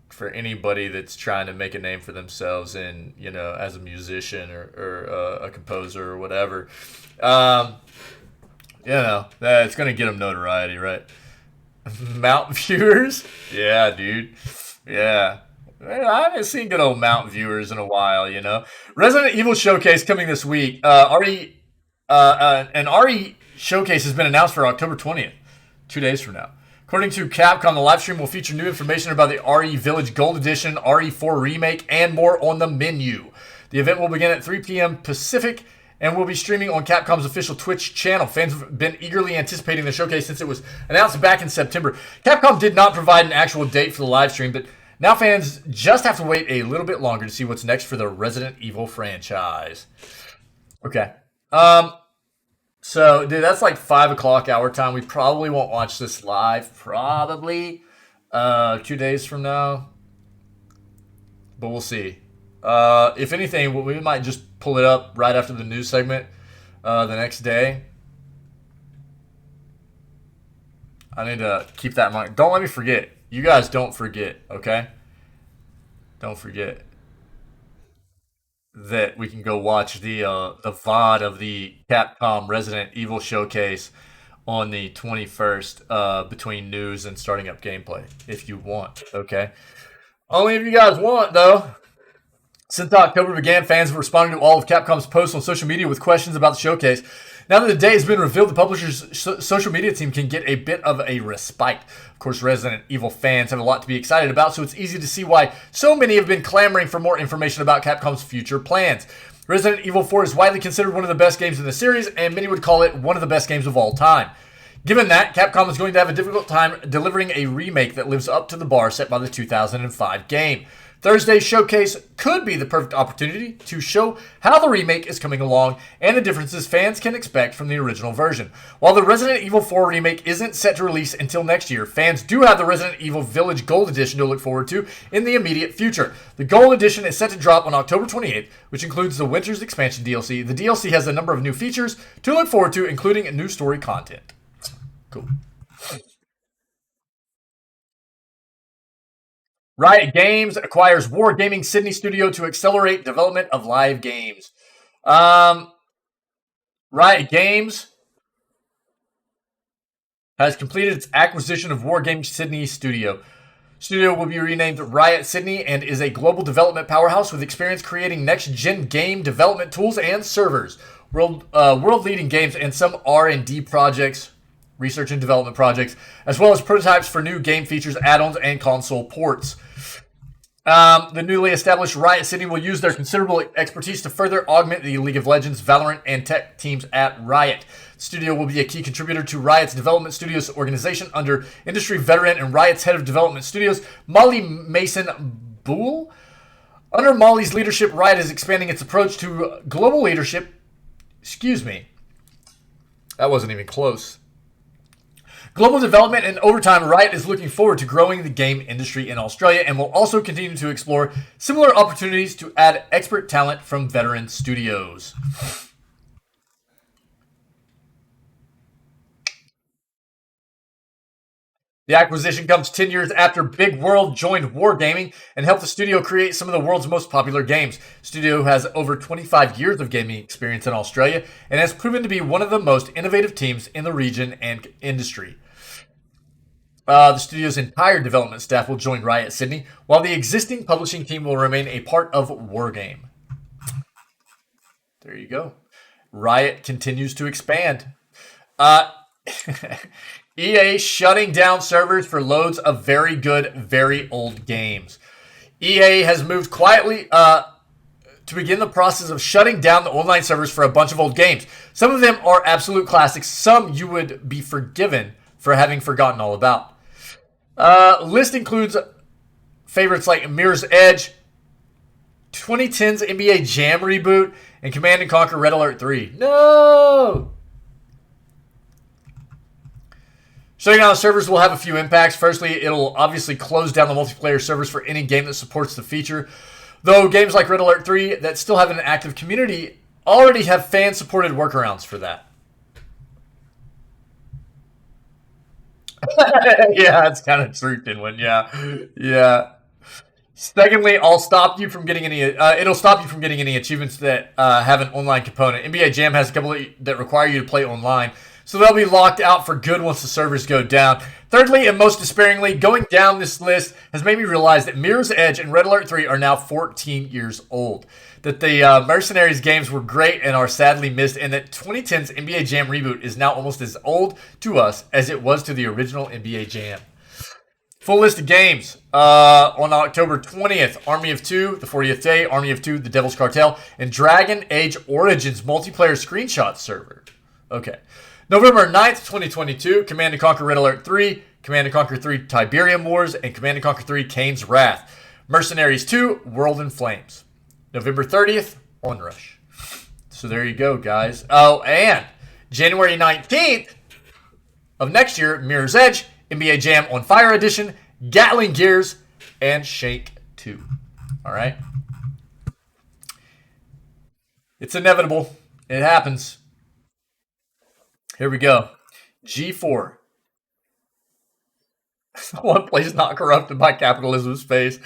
for anybody that's trying to make a name for themselves in as a musician or a composer or whatever. Um, it's gonna get them notoriety, right? Mount viewers, yeah, dude, yeah. I haven't seen good old Mount viewers in a while. Resident Evil Showcase coming this week. An RE Showcase has been announced for October 20th, 2 days from now. According to Capcom, the live stream will feature new information about the RE Village Gold Edition, RE4 Remake, and more on the menu. The event will begin at 3 p.m. Pacific and will be streaming on Capcom's official Twitch channel. Fans have been eagerly anticipating the showcase since it was announced back in September. Capcom did not provide an actual date for the live stream, but now fans just have to wait a little bit longer to see what's next for the Resident Evil franchise. Okay. So, dude, that's like 5 o'clock our time. We probably won't watch this live. Probably 2 days from now. But we'll see. If anything, we might just pull it up right after the news segment the next day. I need to keep that in mind. Don't let me forget. You guys don't forget, okay? Don't forget. that we can go watch the VOD of the Capcom Resident Evil showcase on the 21st between news and starting up gameplay if you want. Okay, only if you guys want though. Since October began, fans have responded to all of Capcom's posts on social media with questions about the showcase. Now that the day has been revealed, the publisher's social media team can get a bit of a respite. Of course, Resident Evil fans have a lot to be excited about, so it's easy to see why so many have been clamoring for more information about Capcom's future plans. Resident Evil 4 is widely considered one of the best games in the series, and many would call it one of the best games of all time. Given that, Capcom is going to have a difficult time delivering a remake that lives up to the bar set by the 2005 game. Thursday's showcase could be the perfect opportunity to show how the remake is coming along and the differences fans can expect from the original version. While the Resident Evil 4 remake isn't set to release until next year, fans do have the Resident Evil Village Gold Edition to look forward to in the immediate future. The Gold Edition is set to drop on October 28th, which includes the Winter's Expansion DLC. The DLC has a number of new features to look forward to, including new story content. Cool. Riot Games acquires Wargaming Sydney studio to accelerate development of live games. Riot Games has completed its acquisition of Wargaming Sydney studio. Studio will be renamed Riot Sydney and is a global development powerhouse with experience creating next-gen game development tools and servers, world-leading games, and some R&D projects, research and development projects, as well as prototypes for new game features, add-ons, and console ports. The newly established Riot Sydney will use their considerable expertise to further augment the League of Legends, Valorant, and tech teams at Riot. The studio will be a key contributor to Riot's Development Studios organization under industry veteran and Riot's head of development studios, Molly Mason-Boole. Under Molly's leadership, Riot is expanding its approach to global leadership. Excuse me. That wasn't even close. Global development, and over time, Riot is looking forward to growing the game industry in Australia and will also continue to explore similar opportunities to add expert talent from veteran studios. The acquisition comes 10 years after Big World joined Wargaming and helped the studio create some of the world's most popular games. The studio has over 25 years of gaming experience in Australia and has proven to be one of the most innovative teams in the region and industry. The studio's entire development staff will join Riot Sydney, while the existing publishing team will remain a part of Wargame. There you go. Riot continues to expand. EA shutting down servers for loads of very good, very old games. EA has moved quietly to begin the process of shutting down the online servers for a bunch of old games. Some of them are absolute classics. Some you would be forgiven for having forgotten all about. List includes favorites like Mirror's Edge, 2010's NBA Jam reboot, and Command & Conquer Red Alert 3. No! Shutting down the servers will have a few impacts. Firstly, it'll obviously close down the multiplayer servers for any game that supports the feature. Though games like Red Alert 3 that still have an active community already have fan-supported workarounds for that. Yeah, it's kind of true, Tinwin. Yeah. Secondly, it'll stop you from getting any achievements that have an online component. NBA Jam has a couple that require you to play online, so they'll be locked out for good once the servers go down. Thirdly, and most despairingly, going down this list has made me realize that Mirror's Edge and Red Alert 3 are now 14 years old. That the Mercenaries games were great and are sadly missed, and that 2010's NBA Jam reboot is now almost as old to us as it was to the original NBA Jam. Full list of games. On October 20th, Army of Two, The 40th Day, Army of Two, The Devil's Cartel, and Dragon Age Origins multiplayer screenshot server. Okay. November 9th, 2022, Command & Conquer Red Alert 3, Command & Conquer 3 Tiberium Wars, and Command & Conquer 3 Kane's Wrath. Mercenaries 2, World in Flames. November 30th, Onrush. So there you go, guys. Oh, and January 19th of next year, Mirror's Edge, NBA Jam on Fire Edition, Gatling Gears, and Shake 2. All right? It's inevitable. It happens. Here we go. G4. One place not corrupted by capitalism's face.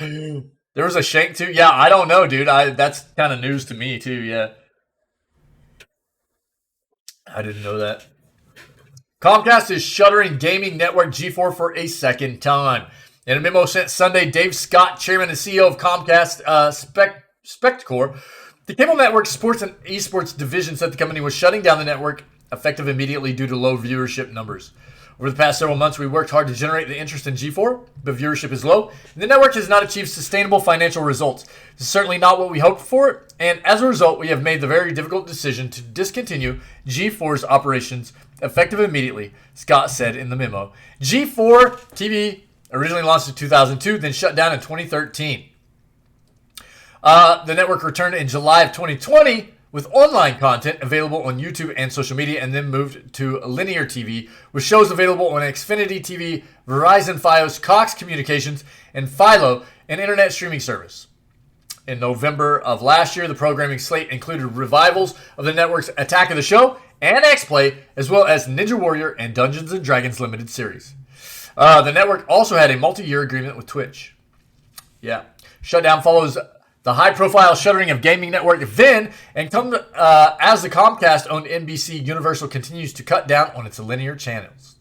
There was a shank too. Yeah, I don't know, dude. That's kind of news to me too. Yeah, I didn't know that. Comcast is shuttering gaming network G4 for a second time. In a memo sent Sunday, Dave Scott, chairman and CEO of Comcast Spectacor, the cable network sports and esports division, said the company was shutting down the network effective immediately due to low viewership numbers. Over the past several months, we worked hard to generate the interest in G4, but viewership is low, and the network has not achieved sustainable financial results. This is certainly not what we hoped for, and as a result, we have made the very difficult decision to discontinue G4's operations effective immediately, Scott said in the memo. G4 TV originally launched in 2002, then shut down in 2013. The network returned in July of 2020 with online content available on YouTube and social media, and then moved to linear TV with shows available on Xfinity TV, Verizon Fios, Cox Communications, and Philo, an internet streaming service. In November of last year, the programming slate included revivals of the network's Attack of the Show and X-Play, as well as Ninja Warrior and Dungeons & Dragons limited series. The network also had a multi-year agreement with Twitch. Yeah. Shutdown follows the high-profile shuttering of gaming network Vin, and come as the Comcast-owned NBC Universal continues to cut down on its linear channels.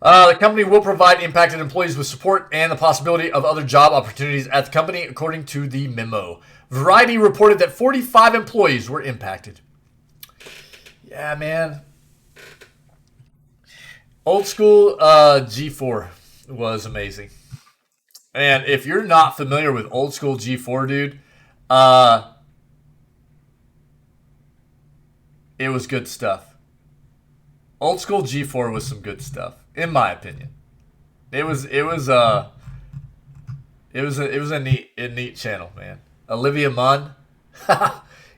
The company will provide impacted employees with support and the possibility of other job opportunities at the company, according to the memo. Variety reported that 45 employees were impacted. Yeah, man. Old school G4 was amazing. And if you're not familiar with old school G4, dude, it was good stuff. Old school G4 was some good stuff, in my opinion. It was a neat channel, man. Olivia Munn,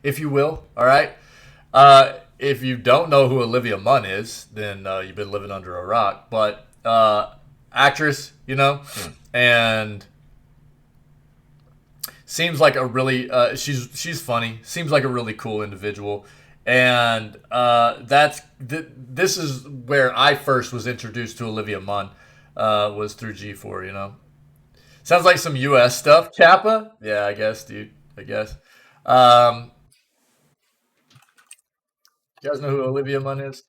if you will. All right. If you don't know who Olivia Munn is, then you've been living under a rock. But actress, you know, and seems like a really she's funny. Seems like a really cool individual, and this is where I first was introduced to Olivia Munn, was through G4. You know, sounds like some U.S. stuff. Kappa, yeah, I guess, dude. I guess. You guys know who Olivia Munn is?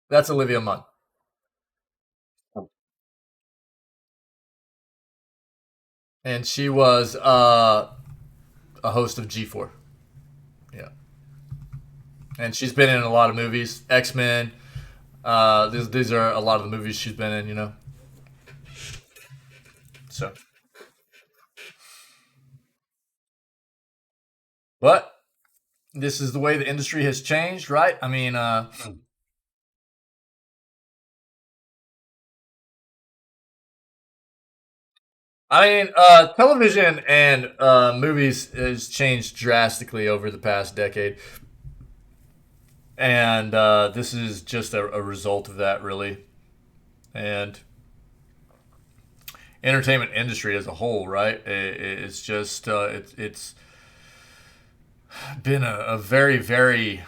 That's Olivia Munn. And she was a host of G4. Yeah. And she's been in a lot of movies. X-Men. These are a lot of the movies she's been in, you know. So. But this is the way the industry has changed, right? Television and movies has changed drastically over the past decade, and this is just a result of that, really. And entertainment industry as a whole, right? It's just it's been a very, very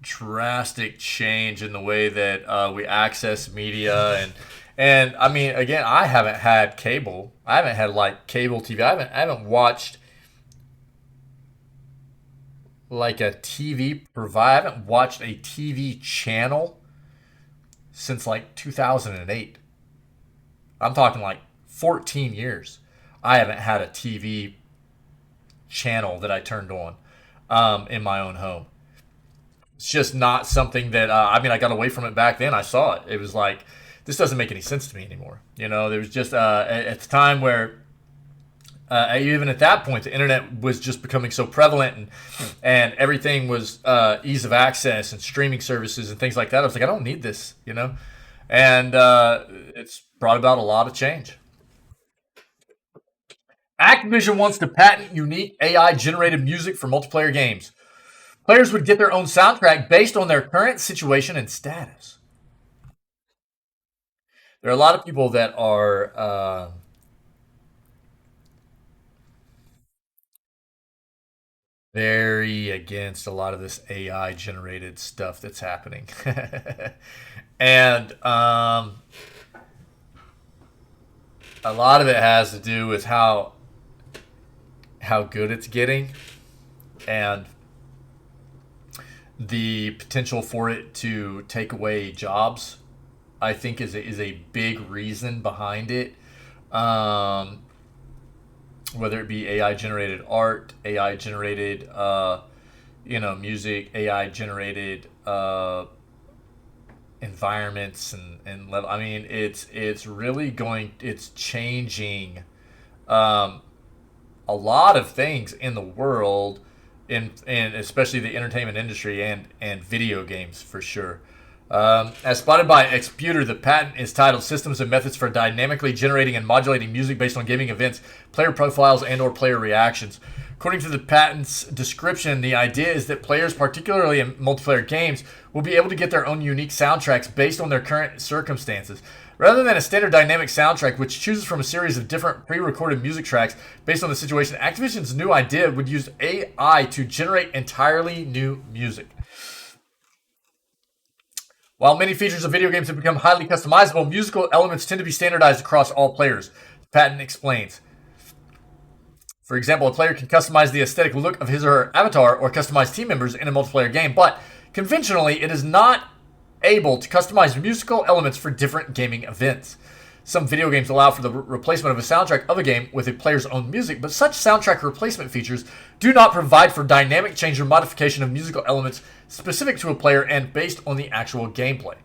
drastic change in the way that we access media. And I mean, again, I haven't had cable. I haven't had like cable TV. I haven't watched like a TV provider. I haven't watched a TV channel since like 2008. I'm talking like 14 years. I haven't had a TV channel that I turned on in my own home. It's just not something that I got away from it back then. I saw it. It was like, this doesn't make any sense to me anymore. You know, there was just at the time where even at that point the internet was just becoming so prevalent, and everything was ease of access and streaming services and things like that. I was like, I don't need this, you know, and it's brought about a lot of change. Activision wants to patent unique AI generated music for multiplayer games. Players would get their own soundtrack based on their current situation and status. There are a lot of people that are very against a lot of this AI generated stuff that's happening. And a lot of it has to do with how good it's getting and the potential for it to take away jobs. I think is a big reason behind it. Um, Whether it be AI generated art, AI generated music, AI generated environments and level. I mean, it's changing um, a lot of things in the world, in especially the entertainment industry and video games for sure. As spotted by Exputer, the patent is titled "Systems and Methods for Dynamically Generating and Modulating Music Based on Gaming Events, Player Profiles, and/or Player Reactions." According to the patent's description, the idea is that players, particularly in multiplayer games, will be able to get their own unique soundtracks based on their current circumstances. Rather than a standard dynamic soundtrack, which chooses from a series of different pre-recorded music tracks based on the situation, Activision's new idea would use AI to generate entirely new music. While many features of video games have become highly customizable, musical elements tend to be standardized across all players. The patent explains. For example, a player can customize the aesthetic look of his or her avatar or customize team members in a multiplayer game, but conventionally, it is not able to customize musical elements for different gaming events. Some video games allow for the replacement of a soundtrack of a game with a player's own music, but such soundtrack replacement features do not provide for dynamic change or modification of musical elements specific to a player and based on the actual gameplay.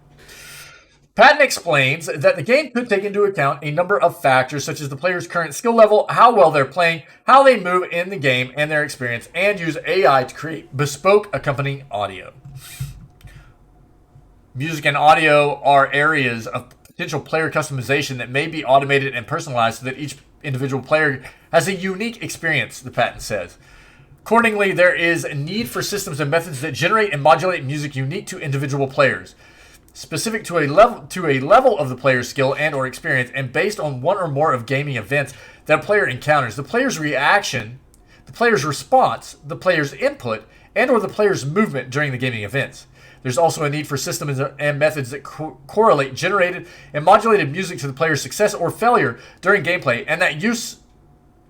Patton explains that the game could take into account a number of factors such as the player's current skill level, how well they're playing, how they move in the game, and their experience, and use AI to create bespoke accompanying audio. Music and audio are areas of potential player customization that may be automated and personalized so that each individual player has a unique experience, the patent says. Accordingly, there is a need for systems and methods that generate and modulate music unique to individual players, specific to a level of the player's skill and or experience, and based on one or more of gaming events that a player encounters. The player's reaction, the player's response, the player's input, and or the player's movement during the gaming events. There's also a need for systems and methods that correlate generated and modulated music to the player's success or failure during gameplay, and that use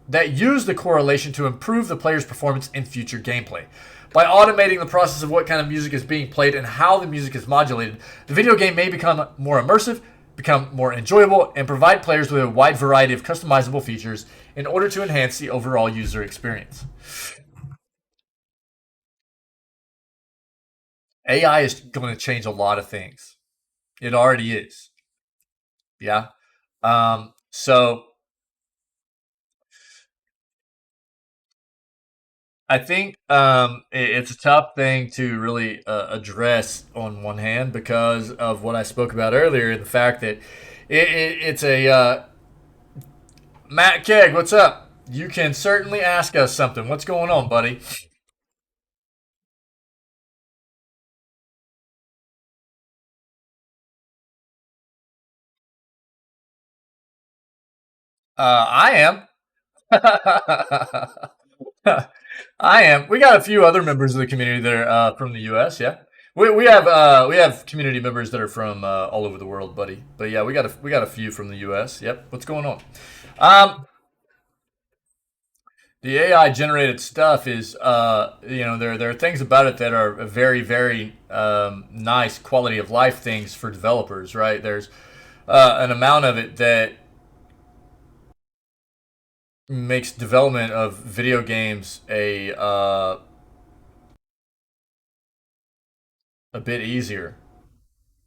the correlation to improve the player's performance in future gameplay. By automating the process of what kind of music is being played and how the music is modulated, the video game may become more immersive, become more enjoyable, and provide players with a wide variety of customizable features in order to enhance the overall user experience. AI is going to change a lot of things. It already is. Yeah. So I think it's a tough thing to really address on one hand because of what I spoke about earlier, the fact that it's a Matt Keg. What's up? You can certainly ask us something. What's going on, buddy? I am. I am. We got a few other members of the community that are from the U.S. Yeah, we have community members that are from all over the world, buddy. But yeah, we got a few from the U.S. Yep. What's going on? Um, the AI generated stuff is there are things about it that are very very nice quality of life things for developers, right? There's an amount of it that makes development of video games a bit easier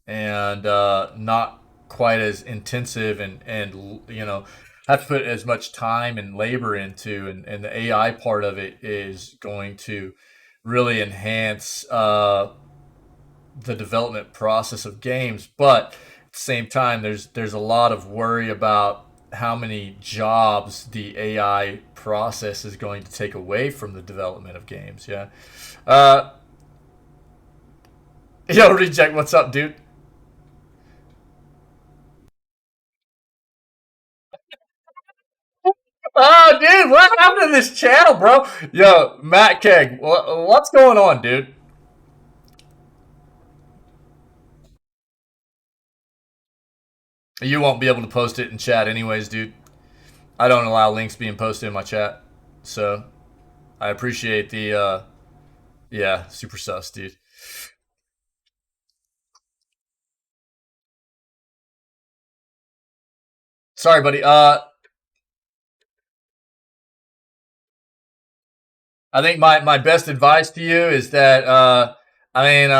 and not quite as intensive and have to put as much time and labor into and the AI part of it is going to really enhance the development process of games, but at the same time there's a lot of worry about how many jobs the AI process is going to take away from the development of games. Yeah. Uh, Yo, Reject, what's up, dude? Oh dude, what happened to this channel, bro? Yo, Matt Keg, what's going on, dude? You won't be able to post it in chat anyways, dude. I don't allow links being posted in my chat. So, I appreciate the, yeah, super sus, dude. Sorry, buddy. I think my best advice to you is that, I mean,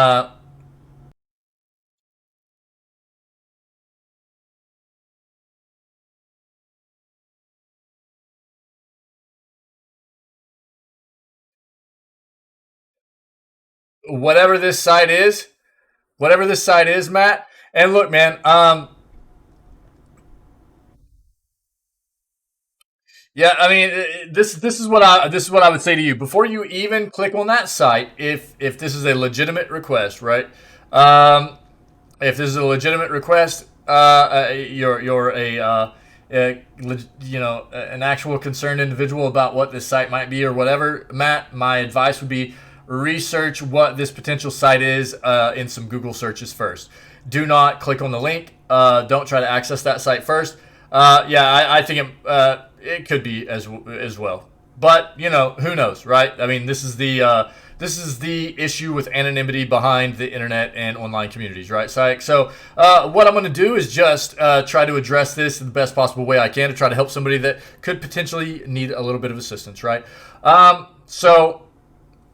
whatever this site is, whatever this site is, Matt. And look, man, yeah, I mean, this is what I would say to you before you even click on that site. If this is a legitimate request, right? Um, if this is a legitimate request, you're you know, an actual concerned individual about what this site might be or whatever. Matt, my advice would be research what this potential site is in some Google searches first. Do not click on the link. Don't try to access that site first. Yeah, I think it could be as well. But you know, who knows, right? I mean, this is the issue with anonymity behind the internet and online communities, right, Syke? So what I'm going to do is just try to address this in the best possible way I can to try to help somebody that could potentially need a little bit of assistance, right? So,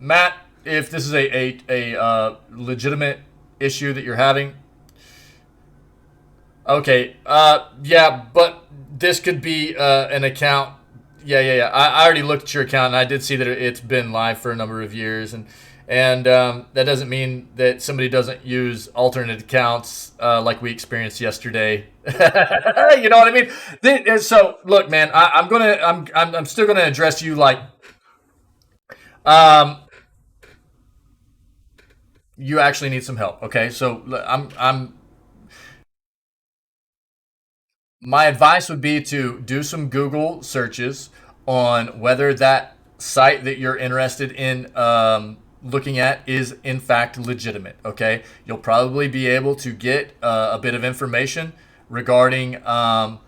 Matt, if this is a legitimate issue that you're having, okay, yeah, but this could be an account. Yeah. I already looked at your account and I did see that it's been live for a number of years, and that doesn't mean that somebody doesn't use alternate accounts like we experienced yesterday. You know what I mean? So look, man, I'm still gonna address you like um, you actually need some help. Okay, so I'm my advice would be to do some Google searches on whether that site that you're interested in looking at is in fact legitimate. Okay, you'll probably be able to get a bit of information regarding how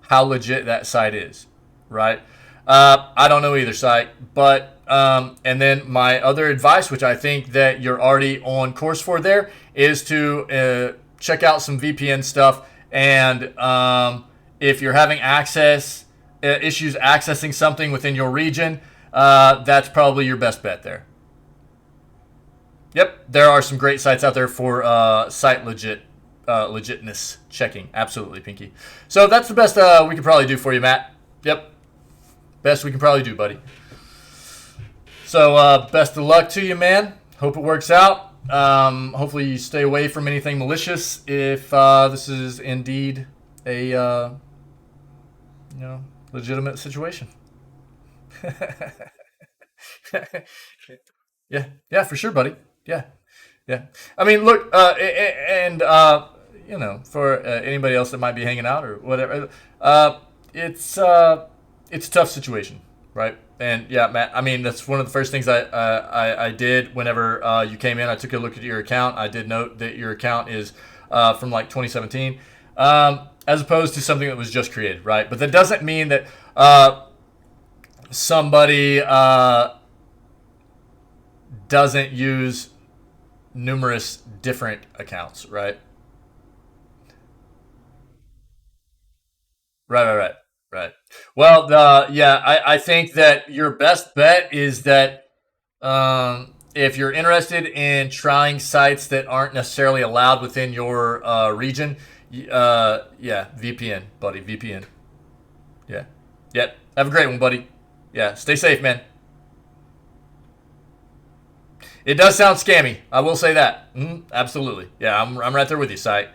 legit that site is, right? I don't know either site, but and then my other advice, which I think that you're already on course for there, is to check out some VPN stuff. And if you're having issues accessing something within your region, that's probably your best bet there. Yep, there are some great sites out there for site legitness checking. Absolutely, Pinky. So that's the best we could probably do for you, Matt. Yep, best we can probably do, buddy. So best of luck to you, man. Hope it works out. Hopefully you stay away from anything malicious if this is indeed a legitimate situation. Yeah, for sure, buddy. Yeah. I mean, look, and for anybody else that might be hanging out or whatever, it's it's a tough situation, right? And yeah, Matt, I mean, that's one of the first things I did whenever you came in. I took a look at your account. I did note that your account is from like 2017, as opposed to something that was just created, right? But that doesn't mean that somebody doesn't use numerous different accounts, right? Right. Well, yeah, I think that your best bet is that if you're interested in trying sites that aren't necessarily allowed within your region, yeah, VPN, buddy, VPN. Yeah. Yep. Have a great one, buddy. Yeah. Stay safe, man. It does sound scammy. I will say that. Absolutely. Yeah, I'm right there with you, site.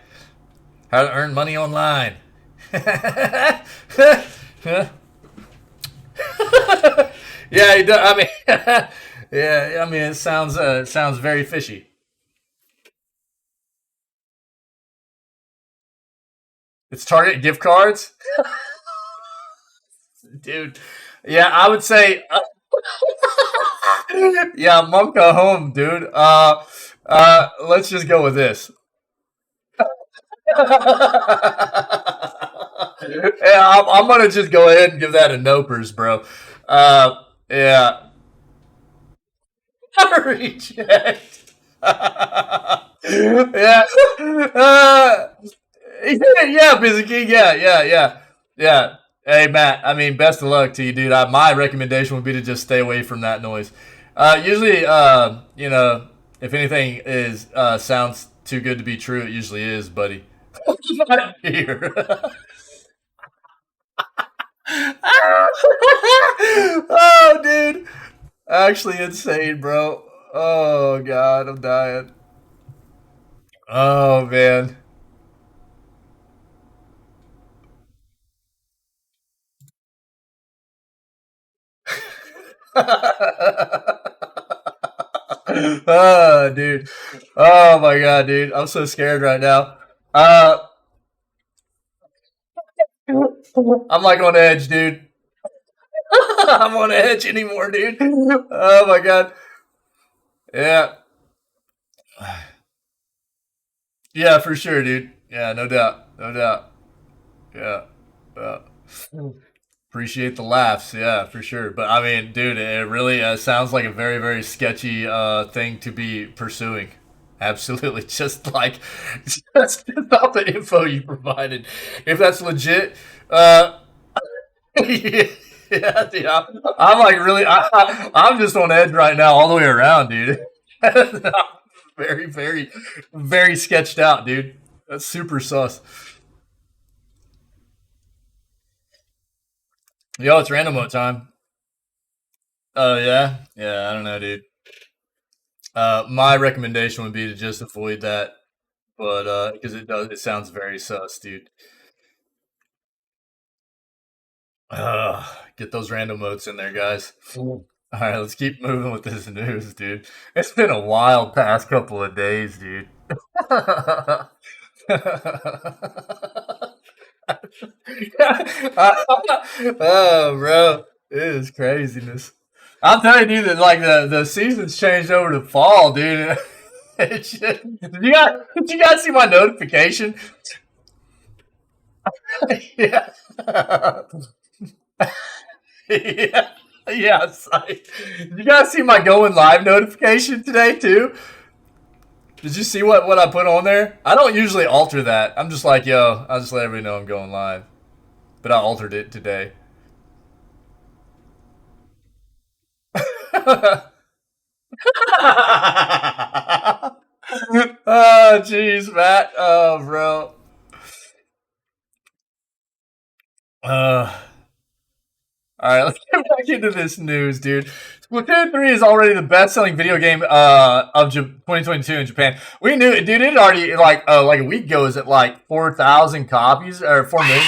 How to earn money online. Yeah, he does. I mean, yeah. I mean, it sounds very fishy. It's Target gift cards, dude. Yeah, I would say. Yeah, Monka home, dude. Let's just go with this. Yeah, I'm gonna just go ahead and give that a nopers, bro. Yeah, reject. Yeah, yeah, Busy King. Yeah. Hey, Matt. I mean, best of luck to you, dude. My recommendation would be to just stay away from that noise. Usually, if anything is sounds too good to be true, it usually is, buddy. Here. Oh, dude. Actually insane, bro. Oh, God. I'm dying. Oh, man. Oh, dude. Oh, my God, dude. I'm so scared right now. Uh, I'm like on edge, dude. I'm on edge anymore, dude. Oh, my God. Yeah. Yeah, for sure, dude. Yeah, no doubt. No doubt. Yeah. Yeah. Appreciate the laughs, yeah, for sure. But I mean, dude, it really sounds like a very, very sketchy thing to be pursuing. Absolutely, just off the info you provided. If that's legit, yeah, yeah, I'm like really, I'm just on edge right now, all the way around, dude. Very, very, very sketched out, dude. That's super sus. Yo, it's random mode time. Oh yeah, yeah. I don't know, dude. My recommendation would be to just avoid that, but because it sounds very sus, dude. Get those random modes in there, guys. All right, let's keep moving with this news, dude. It's been a wild past couple of days, dude. Oh, bro, it is craziness. I'm telling you that like the season's changed over to fall, dude. Did you guys see my notification? Yeah. Yeah. Yeah, did you guys see my going live notification today too? Did you see what I put on there? I don't usually alter that. I'm just like, yo, I'll just let everybody know I'm going live. But I altered it today. Oh, jeez, Matt. Oh, bro. Uh, all right, let's get back into this news, dude. Splatoon 3 is already the best-selling video game of 2022 in Japan. We knew it, dude. It already like a week ago is at like 4,000 copies or 4 million.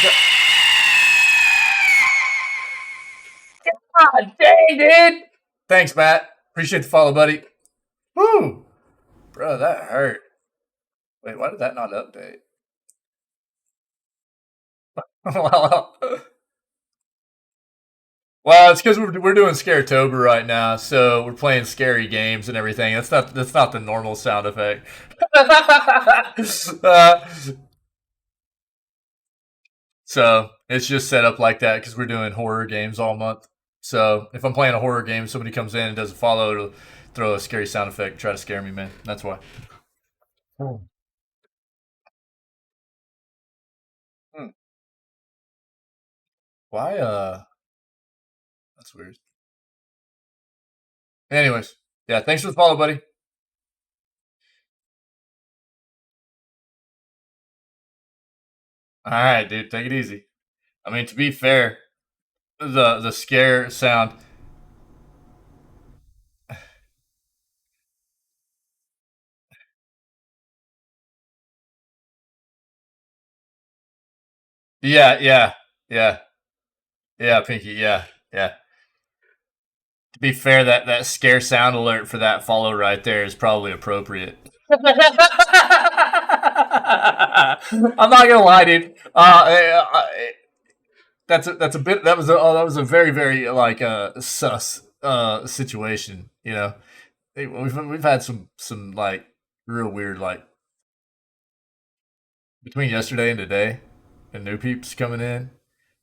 God dang, dude. Thanks, Matt. Appreciate the follow, buddy. Woo, bro, that hurt. Wait, why did that not update? Well, well, it's because we're doing Scaretober right now, so we're playing scary games and everything. That's not the normal sound effect. uh, so it's just set up like that because we're doing horror games all month. So if I'm playing a horror game, somebody comes in and doesn't follow, it'll throw a scary sound effect, and try to scare me, man. That's why. Hmm. Why? That's weird. Anyways, yeah. Thanks for the follow, buddy. All right, dude. Take it easy. I mean, to be fair, the scare sound. Yeah, yeah, yeah, yeah, Pinky. Yeah, yeah. To be fair, that scare sound alert for that follow right there is probably appropriate. I'm not gonna lie, dude. that's a bit that was a very very like sus situation. You know, we've had some like real weird like between yesterday and today, and new peeps coming in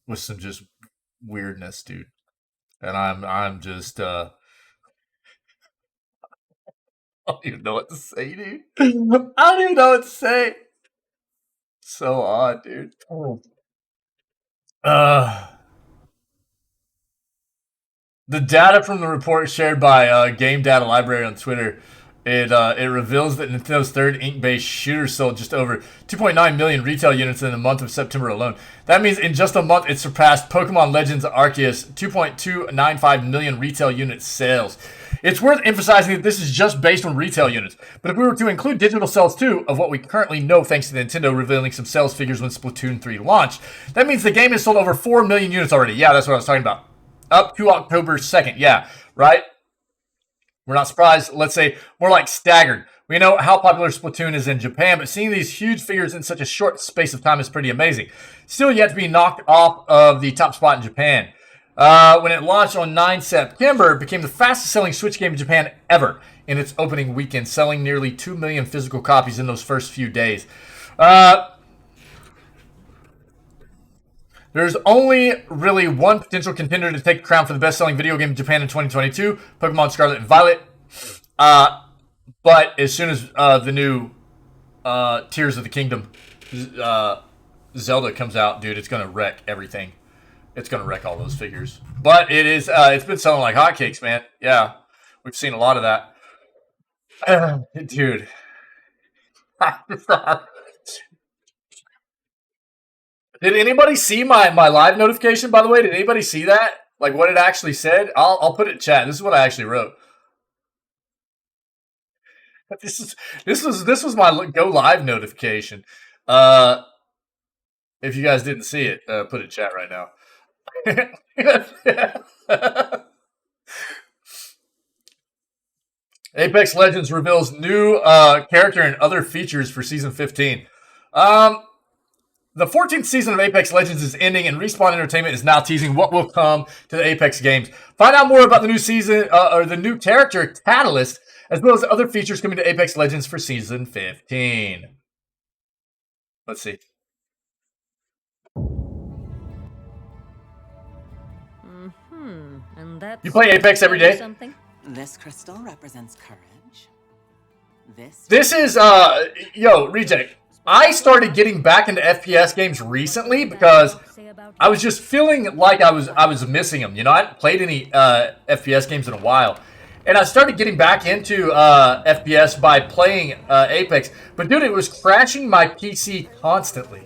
with some just weirdness, dude. And I'm just I don't even know what to say, dude. I don't even know what to say. So odd, dude. The data from the report shared by Game Data Library on Twitter, it reveals that Nintendo's third ink-based shooter sold just over 2.9 million retail units in the month of September alone. That means in just a month, it surpassed Pokemon Legends Arceus' 2.295 million retail unit sales. It's worth emphasizing that this is just based on retail units, but if we were to include digital sales too, of what we currently know thanks to Nintendo revealing some sales figures when Splatoon 3 launched, that means the game has sold over 4 million units already. Yeah, that's what I was talking about. Up to October 2nd. Yeah, right? We're not surprised. Let's say more like staggered. We know how popular Splatoon is in Japan, but seeing these huge figures in such a short space of time is pretty amazing. Still yet to be knocked off of the top spot in Japan. When it launched on 9 September, it became the fastest selling Switch game in Japan ever in its opening weekend, selling nearly 2 million physical copies in those first few days. There's only really one potential contender to take the crown for the best-selling video game in Japan in 2022, Pokemon Scarlet and Violet. But as soon as the new Tears of the Kingdom Zelda comes out, dude, it's going to wreck everything. It's going to wreck all those figures. But it's been selling like hotcakes, man. Yeah, we've seen a lot of that. Dude. Did anybody see my live notification, by the way? Did anybody see that? Like what it actually said? I'll put it in chat. This is what I actually wrote. This was my go live notification. If you guys didn't see it, put it in chat right now. Apex Legends reveals new character and other features for Season 15. The 14th season of Apex Legends is ending, and Respawn Entertainment is now teasing what will come to the Apex games. Find out more about the new season, or the new character, Catalyst, as well as other features coming to Apex Legends for Season 15. Let's see. And that's you play Apex every day? Something? This crystal represents courage. This is, yo, Reject. I started getting back into FPS games recently because I was just feeling like I was missing them. You know, I hadn't played any FPS games in a while. And I started getting back into FPS by playing Apex. But dude, it was crashing my PC constantly.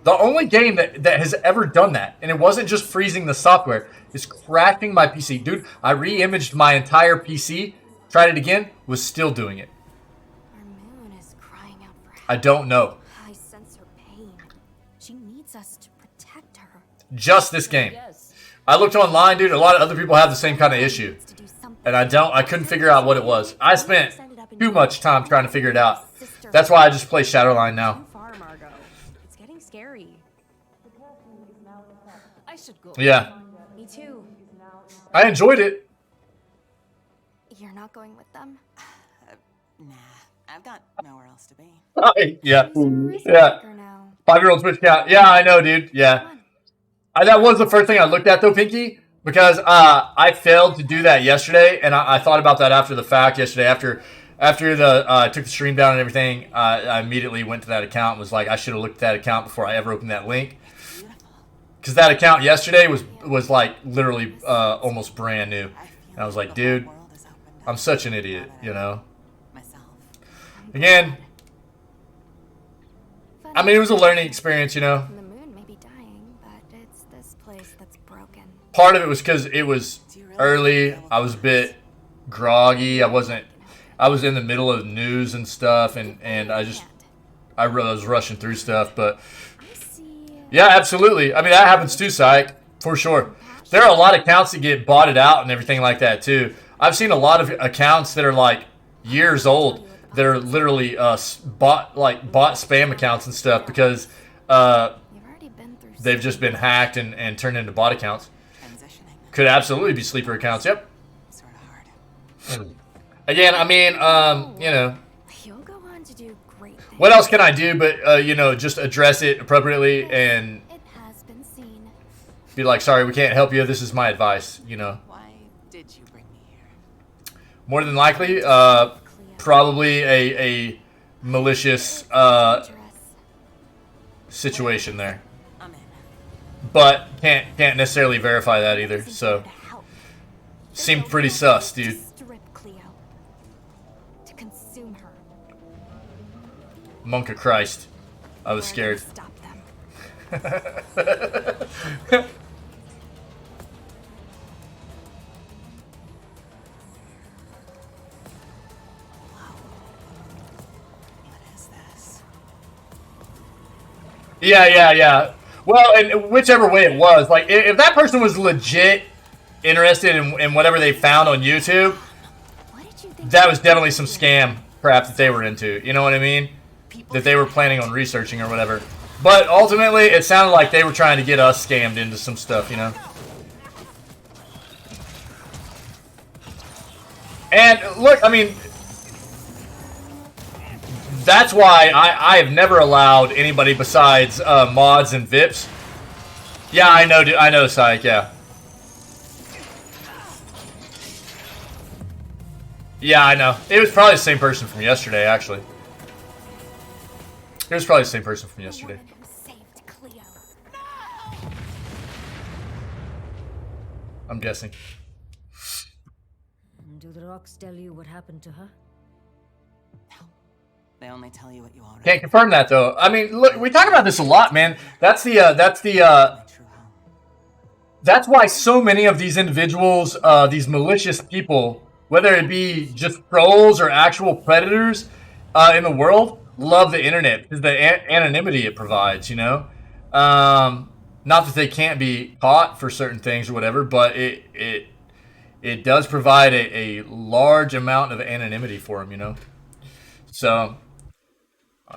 The only game that has ever done that, and it wasn't just freezing the software, is crashing my PC. Dude, I re-imaged my entire PC, tried it again, was still doing it. I don't know. I sense her pain. She needs us to protect her. Just this game. I looked online, dude. A lot of other people have the same kind of issue. And I couldn't figure out what it was. I spent too much time trying to figure it out. That's why I just play Shadowline now. It's getting scary. I should go. Yeah. Me too. I enjoyed it. You're not going with them? Nah, I've got nowhere else to be. Yeah. Yeah. 5-year-old Twitch count. Yeah, I know, dude. Yeah. That was the first thing I looked at, though, Pinky, because I failed to do that yesterday, and I thought about that after the fact yesterday. After I took the stream down and everything, I immediately went to that account and was like, I should have looked at that account before I ever opened that link. Because that account yesterday was like literally almost brand new. And I was like, dude, I'm such an idiot, you know? Again, I mean, it was a learning experience, you know? The moon may be dying, but it's this place that's broken. Part of it was because it was early. I was a bit groggy. I was in the middle of news and stuff, and I was rushing through stuff, but yeah, absolutely. I mean, that happens too, Psych, for sure. There are a lot of accounts that get botted out and everything like that too. I've seen a lot of accounts that are like years old. They're literally bot spam accounts and stuff because they've just been hacked and turned into bot accounts. Transitioning. Could absolutely be sleeper accounts. Yep. Sort of hard. Again, I mean, you know, You'll go on to do great things. what else can I do but, you know, just address it appropriately and It has been seen. be like, sorry, we can't help you. This is my advice, you know. Why did you bring me here? More than likely, probably a malicious Dangerous. situation there. I'm in. But can't necessarily verify that either, Isn't so here to help. seemed Their pretty goal sus, is to dude. strip Cleo. To consume her. Monk of Christ. I was We're scared. gonna Stop them. What is this? Yeah. Well, and whichever way it was, like, if that person was legit interested in whatever they found on YouTube, What did you think? that was definitely some scam crap that they were into. You know what I mean? That they were planning on researching or whatever. But ultimately, it sounded like they were trying to get us scammed into some stuff, you know? And look, I mean, that's why I have never allowed anybody besides mods and VIPs. Yeah, I know, Syke, yeah. Yeah, I know. It was probably the same person from yesterday, actually. It was probably the same person from yesterday. The woman who saved Cleo. I'm guessing. Do the rocks tell you what happened to her? No. They only tell you what you already Can't confirm that though. I mean, look, we talk about this a lot, man. That's my true home. that's why so many of these individuals, these malicious people, whether it be just trolls or actual predators in the world, love the internet because the anonymity it provides, you know? Not that they can't be caught for certain things or whatever, but it does provide a large amount of anonymity for them, you know? So,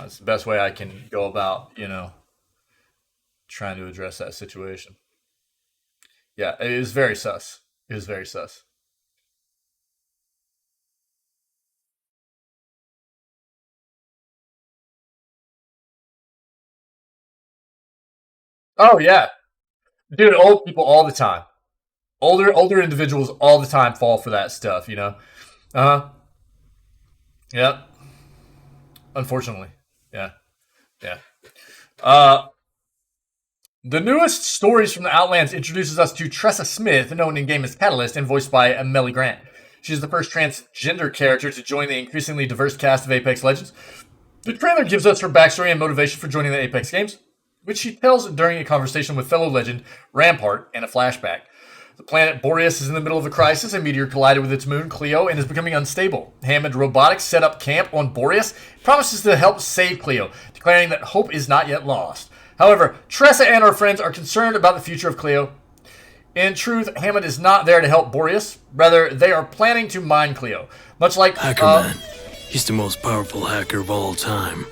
it's the best way I can go about, you know, trying to address that situation. Yeah, it was very sus. It was very sus. Oh yeah, dude, old people all the time. Older individuals all the time fall for that stuff, you know. Uh huh. Yep. Unfortunately, yeah. The newest stories from the Outlands introduces us to Tressa Smith, known in game as Catalyst and voiced by Melly Grant. She's the first transgender character to join the increasingly diverse cast of Apex Legends. The trailer gives us her backstory and motivation for joining the Apex games, which she tells during a conversation with fellow legend Rampart and a flashback. The planet Boreas is in the middle of a crisis. A meteor collided with its moon, Cleo, and is becoming unstable. Hammond Robotics set up camp on Boreas, promises to help save Cleo, declaring that hope is not yet lost. However, Tressa and her friends are concerned about the future of Cleo. In truth, Hammond is not there to help Boreas. Rather, they are planning to mine Cleo. Much like... Hackerman. He's the most powerful hacker of all time.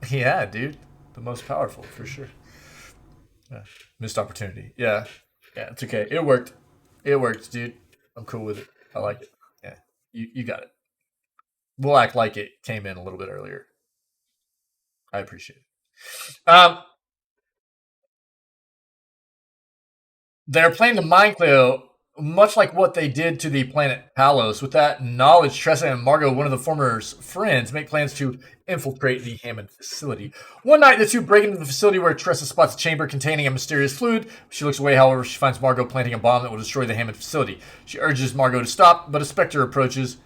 Yeah, dude. The most powerful, for sure. Yeah. Missed opportunity. Yeah, it's okay. It worked. It worked, dude. I'm cool with it. I like it. Yeah, you got it. We'll act like it came in a little bit earlier. I appreciate it. They're planning to mine Cleo, much like what they did to the planet Palos. With that knowledge, Tressa and Margot, one of the former's friends, make plans to infiltrate the Hammond facility. One night, the two break into the facility where Tressa spots a chamber containing a mysterious fluid. She looks away, however, she finds Margot planting a bomb that will destroy the Hammond facility. She urges Margot to stop, but a Spectre approaches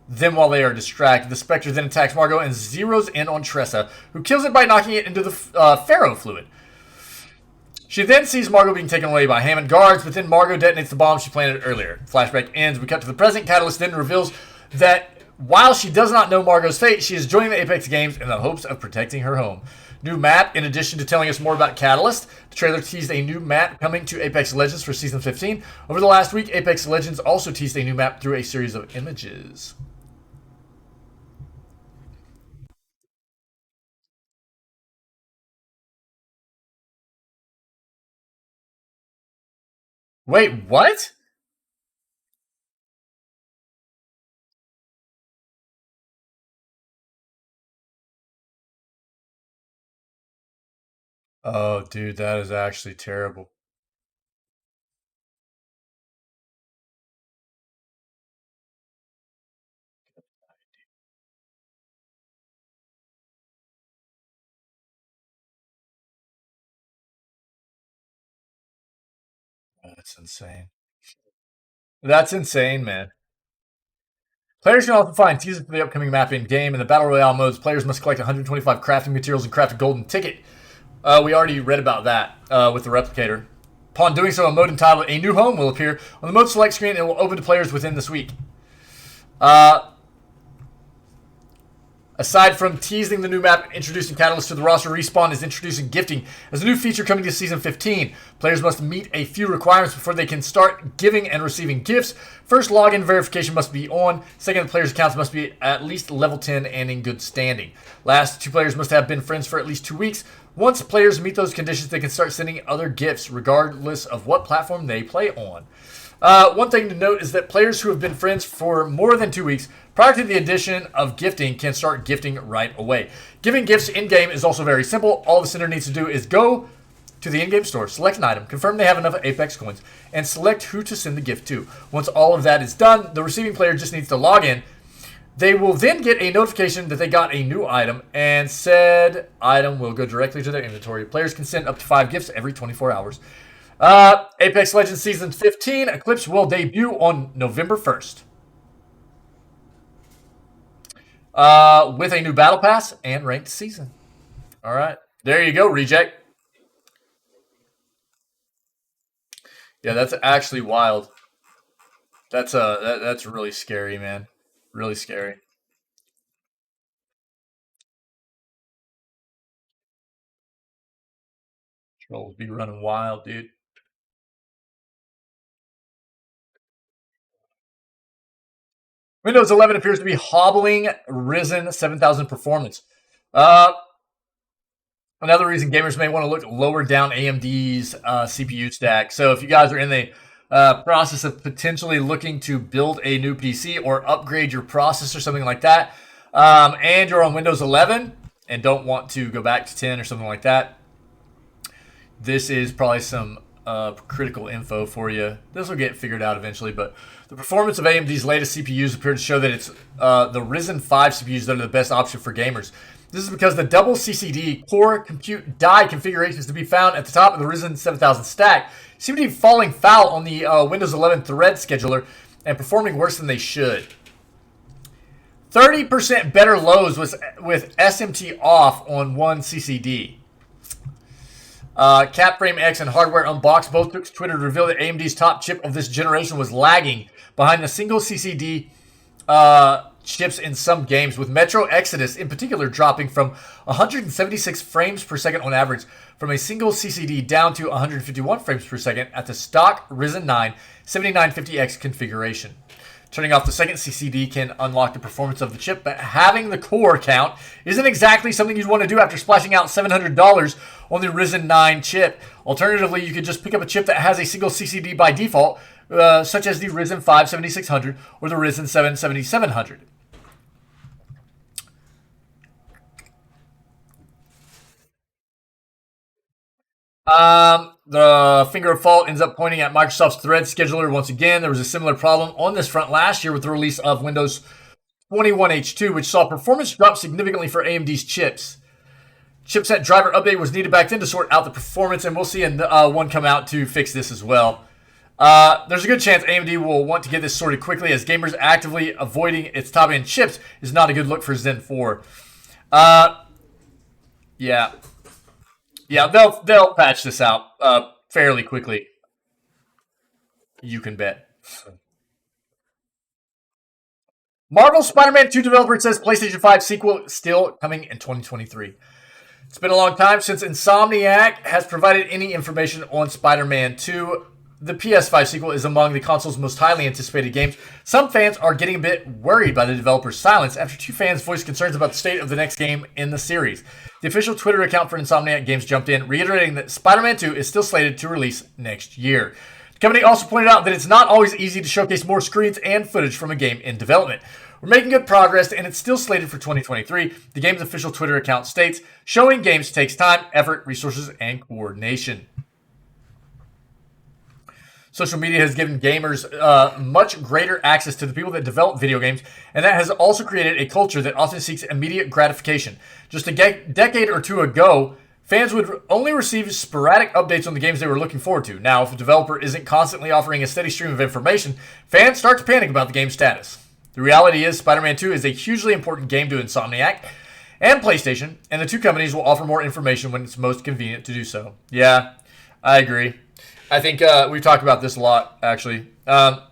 them while they are distracted. The Spectre then attacks Margot and zeroes in on Tressa, who kills it by knocking it into the ferro fluid. She then sees Margot being taken away by Hammond guards, but then Margot detonates the bomb she planted earlier. Flashback ends. We cut to the present. Catalyst then reveals that while she does not know Margot's fate, she is joining the Apex games in the hopes of protecting her home. New map. In addition to telling us more about Catalyst, the trailer teased a new map coming to Apex Legends for Season 15. Over the last week, Apex Legends also teased a new map through a series of images. Wait, what? Oh, dude, that is actually terrible. That's insane. That's insane, man. Players can also find teasers for the upcoming map in game. In the Battle Royale modes, players must collect 125 crafting materials and craft a golden ticket. We already read about that with the replicator. Upon doing so, a mode entitled A New Home will appear on the mode select screen and will open to players within this week. Aside from teasing the new map and introducing Catalyst to the roster, Respawn is introducing gifting as a new feature coming to Season 15. Players must meet a few requirements before they can start giving and receiving gifts. First, login verification must be on. Second, the players' accounts must be at least level 10 and in good standing. Last, 2 players must have been friends for at least 2 weeks. Once players meet those conditions, they can start sending other gifts, regardless of what platform they play on. One thing to note is that players who have been friends for more than 2 weeks prior to the addition of gifting can start gifting right away. Giving gifts in-game is also very simple. All the sender needs to do is go to the in-game store, select an item, confirm they have enough Apex coins, and select who to send the gift to. Once all of that is done, the receiving player just needs to log in. They will then get a notification that they got a new item, and said item will go directly to their inventory. Players can send up to 5 gifts every 24 hours. Apex Legends Season 15 Eclipse will debut on November 1st. With a new battle pass and ranked season. All right. There you go, Reject. Yeah, that's actually wild. That's really scary, man. Really scary. Trolls be running wild, dude. Windows 11 appears to be hobbling Ryzen 7000 performance. Another reason gamers may want to look lower down AMD's CPU stack. So if you guys are in the process of potentially looking to build a new PC or upgrade your processor, something like that, and you're on Windows 11 and don't want to go back to 10 or something like that, this is probably some critical info for you. This will get figured out eventually, but the performance of AMD's latest CPUs appear to show that it's the Ryzen 5 CPUs that are the best option for gamers. This is because the double CCD core compute die configurations to be found at the top of the Ryzen 7000 stack seem to be falling foul on the Windows 11 thread scheduler and performing worse than they should. 30% better loads with SMT off on one CCD. Capframe X and Hardware Unboxed both took to Twitter to reveal that AMD's top chip of this generation was lagging behind the single CCD chips in some games, with Metro Exodus in particular dropping from 176 frames per second on average from a single CCD down to 151 frames per second at the stock Ryzen 9 7950X configuration. Turning off the second CCD can unlock the performance of the chip, but having the core count isn't exactly something you'd want to do after splashing out $700 on the Ryzen 9 chip. Alternatively, you could just pick up a chip that has a single CCD by default, such as the Ryzen 5 7600 or the Ryzen 7 7700. The finger of fault ends up pointing at Microsoft's thread scheduler once again. There was a similar problem on this front last year with the release of Windows 21H2, which saw performance drop significantly for AMD's chips. Chipset driver update was needed back then to sort out the performance, and we'll see one come out to fix this as well. There's a good chance AMD will want to get this sorted quickly, as gamers actively avoiding its top-end chips is not a good look for Zen 4. Yeah, they'll patch this out fairly quickly. You can bet. Marvel Spider-Man 2 developer says PlayStation 5 sequel still coming in 2023. It's been a long time since Insomniac has provided any information on Spider-Man 2. The PS5 sequel is among the console's most highly anticipated games. Some fans are getting a bit worried by the developer's silence after 2 fans voiced concerns about the state of the next game in the series. The official Twitter account for Insomniac Games jumped in, reiterating that Spider-Man 2 is still slated to release next year. The company also pointed out that it's not always easy to showcase more screens and footage from a game in development. We're making good progress, and it's still slated for 2023. The game's official Twitter account states, showing games takes time, effort, resources, and coordination. Social media has given gamers much greater access to the people that develop video games, and that has also created a culture that often seeks immediate gratification. Just a decade or two ago, fans would only receive sporadic updates on the games they were looking forward to. Now, if a developer isn't constantly offering a steady stream of information, fans start to panic about the game's status. The reality is, Spider-Man 2 is a hugely important game to Insomniac and PlayStation, and the two companies will offer more information when it's most convenient to do so. Yeah, I agree. I think we've talked about this a lot, actually. Oh,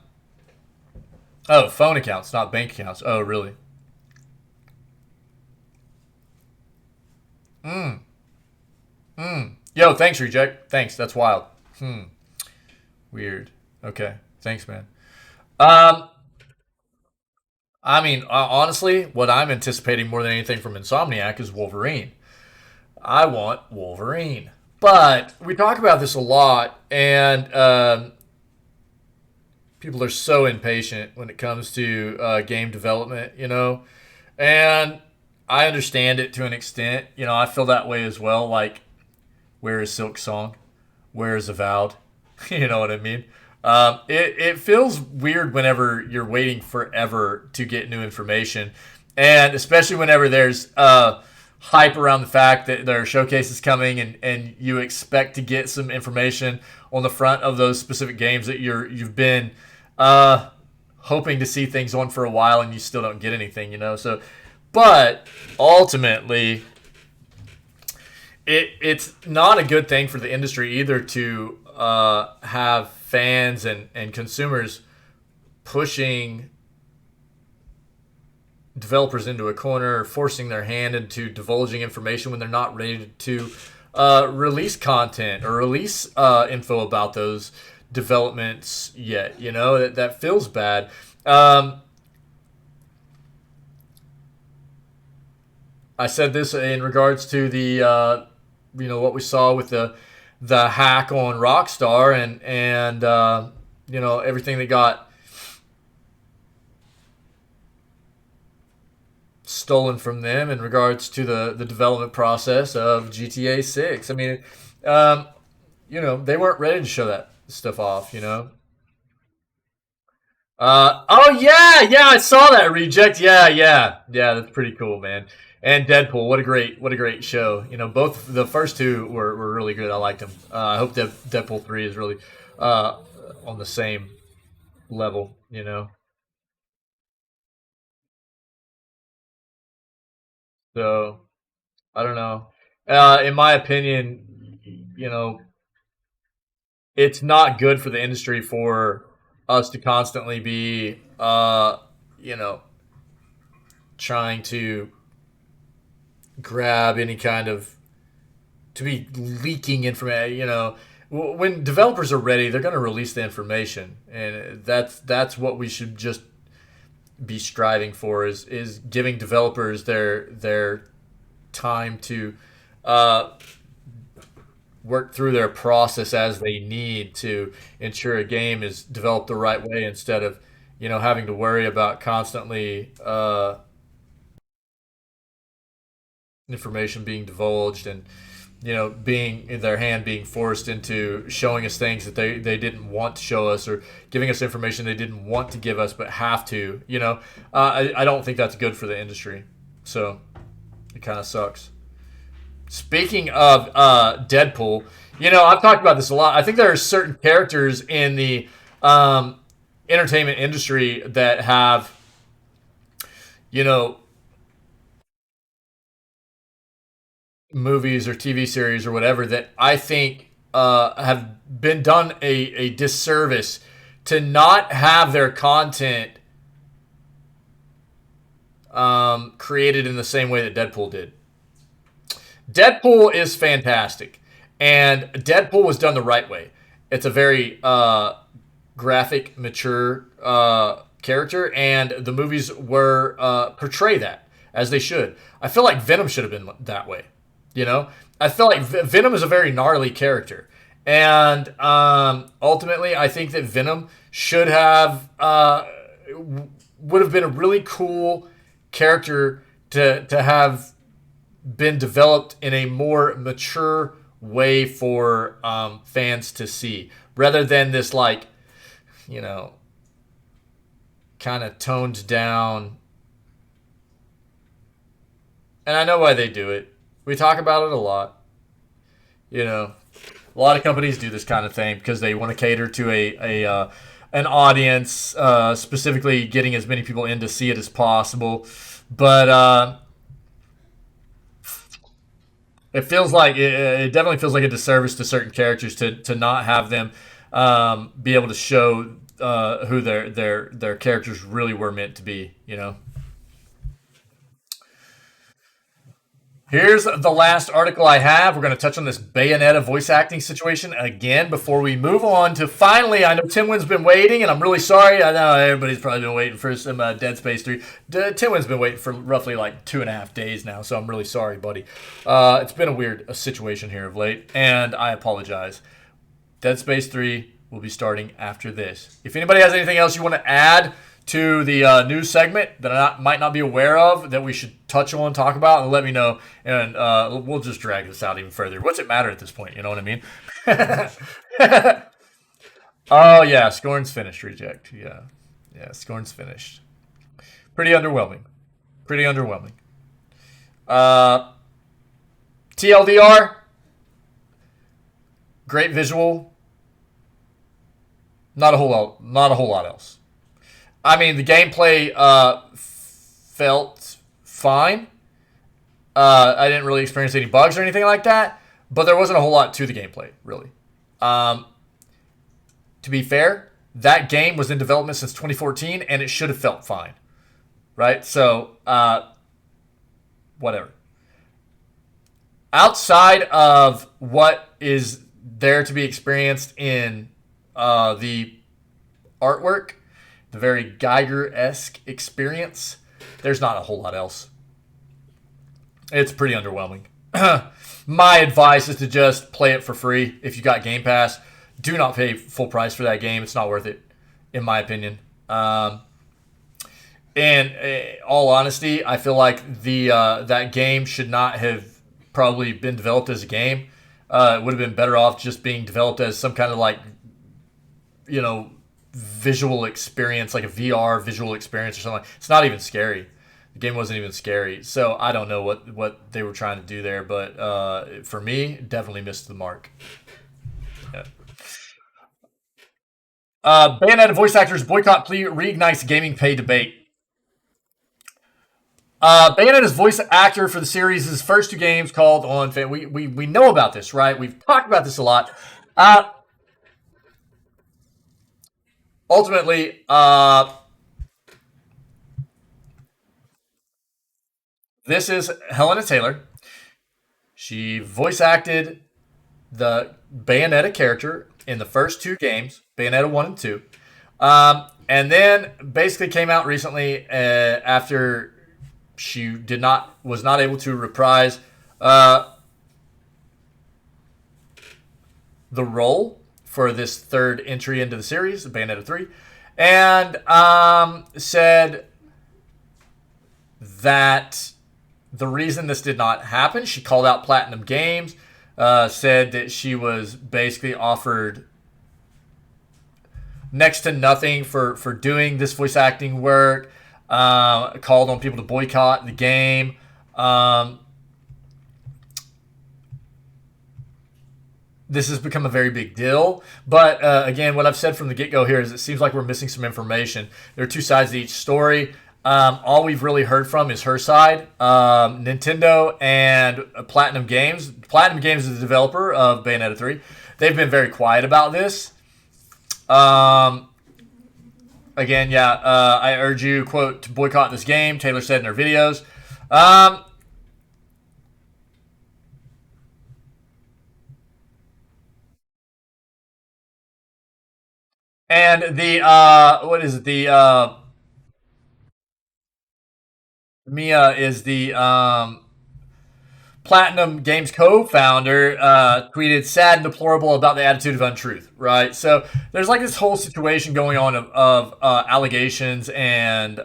phone accounts, not bank accounts. Oh, really? Yo, thanks, Reject. Thanks, that's wild. Weird. Okay, thanks, man. I mean, honestly, what I'm anticipating more than anything from Insomniac is Wolverine. I want Wolverine. But we talk about this a lot, and people are so impatient when it comes to game development, you know? And I understand it to an extent. You know, I feel that way as well. Like, where is Silk Song? Where is Avowed? You know what I mean? It feels weird whenever you're waiting forever to get new information, and especially whenever there's hype around the fact that there are showcases coming, and you expect to get some information on the front of those specific games that you've been hoping to see things on for a while, and you still don't get anything, you know. So, but ultimately, it's not a good thing for the industry either to have fans and consumers pushing developers into a corner, forcing their hand into divulging information when they're not ready to release content or release info about those developments yet. You know, that feels bad. I said this in regards to the you know, what we saw with the hack on Rockstar and you know, everything that got stolen from them in regards to the development process of GTA 6. I mean, you know, they weren't ready to show that stuff off, you know. Oh yeah, I saw that, Reject. Yeah, that's pretty cool, man. And Deadpool, what a great show. You know, both the first two were really good. I liked them. I hope that Deadpool 3 is really on the same level, you know. So, I don't know. In my opinion, you know, it's not good for the industry for us to constantly be, you know, trying to grab any kind of, to be leaking information. You know, when developers are ready, they're going to release the information, and that's what we should just be striving for, is giving developers their time to work through their process as they need to ensure a game is developed the right way, instead of, you know, having to worry about constantly information being divulged, and, you know, their hand being forced into showing us things that they didn't want to show us, or giving us information they didn't want to give us but have to, you know. I don't think that's good for the industry, so it kind of sucks. Speaking of Deadpool, you know, I've talked about this a lot. I think there are certain characters in the entertainment industry that have, you know, movies or TV series or whatever, that I think have been done a disservice to not have their content created in the same way that Deadpool did. Deadpool is fantastic, and Deadpool was done the right way. It's a very graphic, mature character, and the movies were portray that as they should. I feel like Venom should have been that way. You know, I feel like Venom is a very gnarly character, And ultimately, I think that Venom should have would have been a really cool character to have been developed in a more mature way for fans to see, rather than this like, you know, kind of toned down. And I know why they do it. We talk about it a lot. You know, a lot of companies do this kind of thing because they want to cater to an audience, specifically getting as many people in to see it as possible. But it feels like it definitely feels like a disservice to certain characters to not have them be able to show who their characters really were meant to be. You know. Here's the last article I have. We're going to touch on this Bayonetta voice acting situation again before we move on to finally. I know Timwin's been waiting, and I'm really sorry. I know everybody's probably been waiting for some Dead Space 3. Timwin's been waiting for roughly like 2.5 days now, so I'm really sorry, buddy. It's been a weird situation here of late, and I apologize. Dead Space 3 will be starting after this. If anybody has anything else you want to add to the news segment that I might not be aware of that we should touch on, talk about, and let me know, and we'll just drag this out even further. What's it matter at this point? You know what I mean? Oh yeah, Scorn's finished. Reject. Yeah, Scorn's finished. Pretty underwhelming. TLDR. Great visual. Not a whole lot else. I mean, the gameplay felt fine. I didn't really experience any bugs or anything like that, but there wasn't a whole lot to the gameplay, really. To be fair, that game was in development since 2014, and it should have felt fine, right? So, whatever. Outside of what is there to be experienced in the artwork, the very Geiger-esque experience, there's not a whole lot else. It's pretty underwhelming. My advice is to just play it for free. If you got Game Pass, do not pay full price for that game. It's not worth it, in my opinion. In all honesty, I feel like that game should not have probably been developed as a game. It would have been better off just being developed as some kind of like, you know, visual experience, like a VR visual experience or something. It's not even scary. The game wasn't even scary. So I don't know what they were trying to do there, but for me, definitely missed the mark. Yeah. Bayonetta voice actors boycott plea reignites gaming pay debate. Bayonetta's voice actor for the series' first 2 games called on fan. We know about this, right? We've talked about this a lot. Ultimately, this is Helena Taylor. She voice acted the Bayonetta character in the first 2 games, Bayonetta 1 and 2. And then basically came out recently after she was not able to reprise the role for this 3rd entry into the series, Bayonetta 3, and said that the reason this did not happen, she called out Platinum Games, said that she was basically offered next to nothing for doing this voice acting work, called on people to boycott the game. This has become a very big deal. But again, what I've said from the get-go here is it seems like we're missing some information. There are 2 sides to each story. All we've really heard from is her side. Nintendo and Platinum Games. Platinum Games is the developer of Bayonetta 3. They've been very quiet about this. Again, I urge you, quote, to boycott this game, Taylor said in her videos. And the, what is it? The, Mia is the Platinum Games co-founder tweeted sad and deplorable about the attitude of untruth, right? So there's like this whole situation going on of allegations and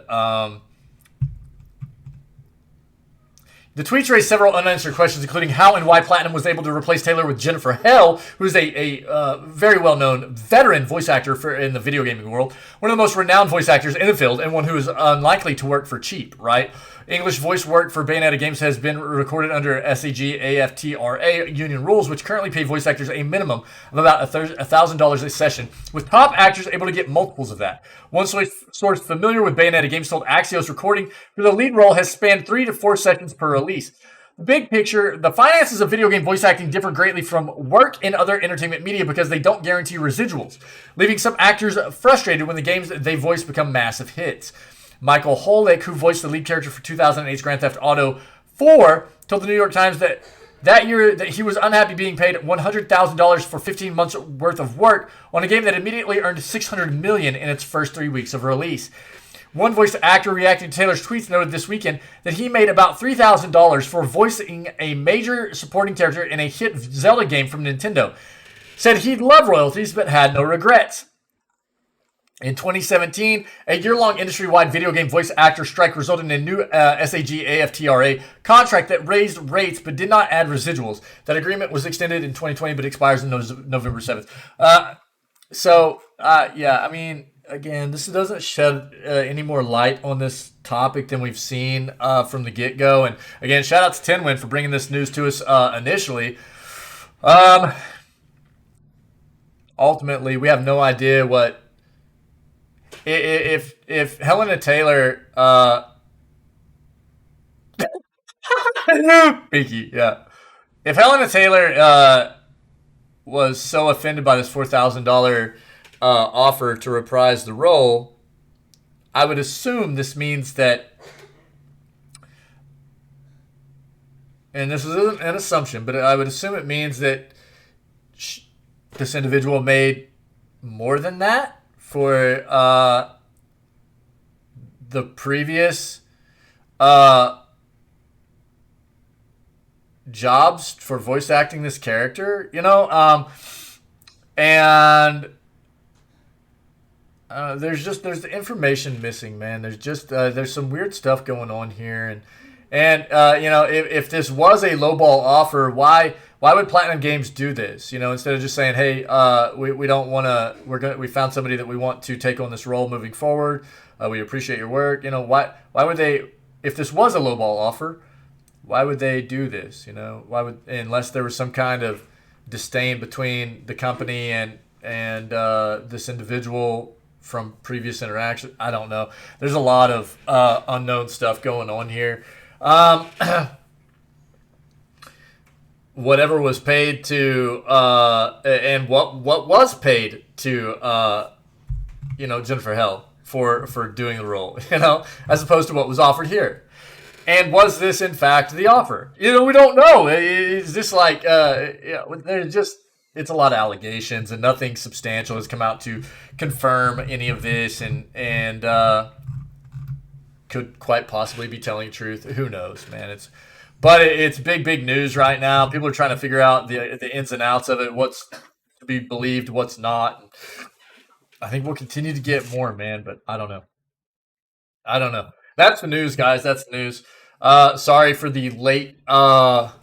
the tweets raised several unanswered questions, including how and why Platinum was able to replace Taylor with Jennifer Hale, who is a very well-known veteran voice actor in the video gaming world, one of the most renowned voice actors in the field, and one who is unlikely to work for cheap, right? English voice work for Bayonetta games has been recorded under SAG-AFTRA union rules, which currently pay voice actors a minimum of about $1,000 a session, with top actors able to get multiples of that. One source familiar with Bayonetta games told Axios recording for the lead role has spanned 3 to 4 sessions per release. The big picture, the finances of video game voice acting differ greatly from work in other entertainment media because they don't guarantee residuals, leaving some actors frustrated when the games they voice become massive hits. Michael Holick, who voiced the lead character for 2008's Grand Theft Auto 4, told the New York Times that year that he was unhappy being paid $100,000 for 15 months worth of work on a game that immediately earned $600 million in its first 3 weeks of release. One voice actor reacting to Taylor's tweets noted this weekend that he made about $3,000 for voicing a major supporting character in a hit Zelda game from Nintendo. Said he'd love royalties but had no regrets. In 2017, a year-long industry-wide video game voice actor strike resulted in a new SAG-AFTRA contract that raised rates but did not add residuals. That agreement was extended in 2020 but expires on November 7th. Yeah, I mean, again, this doesn't shed any more light on this topic than we've seen from the get-go. And again, shout out to Tinwin for bringing this news to us initially. Ultimately, we have no idea what... If Helena Taylor, Pinky, yeah. If Helena Taylor was so offended by this $4,000 offer to reprise the role, I would assume this means that, and this is an assumption, but I would assume it means that this individual made more than that for the previous jobs for voice acting this character, and there's the information missing, man. There's some weird stuff going on here, and if this was a lowball offer, why would Platinum Games do this? Instead of just saying, hey, we don't want to, we found somebody that we want to take on this role moving forward. We appreciate your work. Why would they, if this was a lowball offer, why would they do this? Unless there was some kind of disdain between the company and this individual from previous interaction. I don't know. There's a lot of unknown stuff going on here. Whatever was paid to and what was paid to Jennifer Hale for doing the role, as opposed to what was offered here. And was this in fact the offer? We don't know. Is this like there's just, it's a lot of allegations and nothing substantial has come out to confirm any of this, and could quite possibly be telling the truth. Who knows, man? But it's big news right now. People are trying to figure out the ins and outs of it, what's to be believed, what's not. I think we'll continue to get more, man, but I don't know. That's the news, guys. That's the news. Sorry for the late go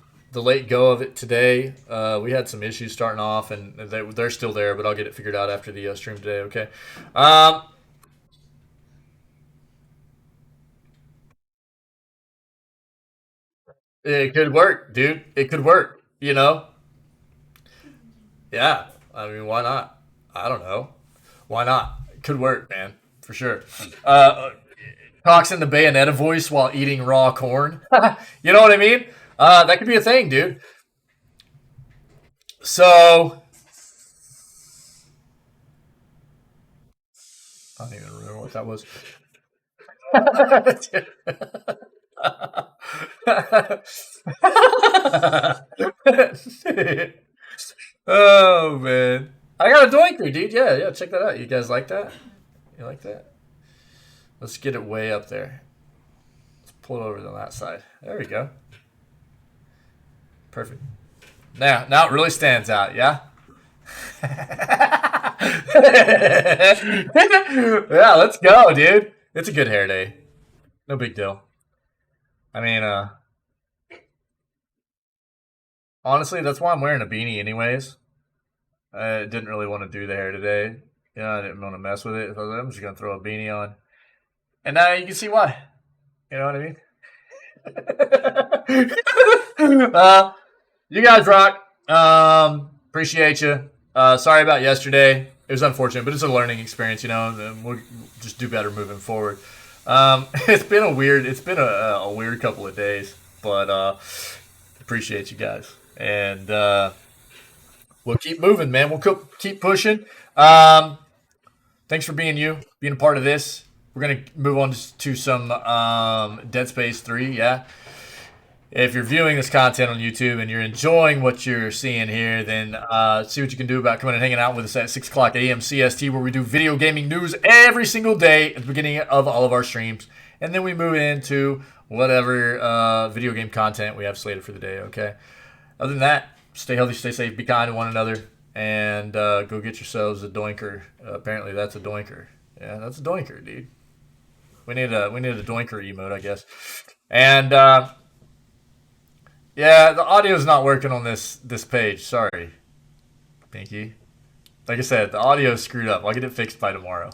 of it today. We had some issues starting off, and they're still there, but I'll get it figured out after the stream today, okay? It could work, dude. It could work, Yeah. I mean, why not? I don't know. Why not? It could work, man. For sure. Talks in the Bayonetta voice while eating raw corn. You know what I mean? That could be a thing, dude. So... I don't even remember what that was. Oh man, I got a doinker, dude. Yeah, check that out. You guys like that? You like that? Let's get it way up there. Let's pull it over to that side. There we go. Perfect. Now it really stands out, yeah? Yeah, let's go, dude. It's a good hair day. No big deal. I mean, honestly, that's why I'm wearing a beanie anyways. I didn't really want to do the hair today. I didn't want to mess with it. So I'm just going to throw a beanie on. And now you can see why. You know what I mean? You guys rock. Appreciate you. Sorry about yesterday. It was unfortunate, but it's a learning experience, and we'll just do better moving forward. It's been a weird couple of days, but appreciate you guys. And we'll keep moving, man. We'll keep pushing. Thanks for being a part of this. We're going to move on to some Dead Space 3, yeah? If you're viewing this content on YouTube and you're enjoying what you're seeing here, then see what you can do about coming and hanging out with us at 6 o'clock a.m. CST, where we do video gaming news every single day at the beginning of all of our streams. And then we move into whatever video game content we have slated for the day, okay? Other than that, stay healthy, stay safe, be kind to one another, and go get yourselves a doinker. Apparently that's a doinker. Yeah, that's a doinker, dude. We need a doinker emote, I guess. And yeah, the audio's not working on this page. Sorry, Pinky. Like I said, the audio's screwed up. I'll get it fixed by tomorrow.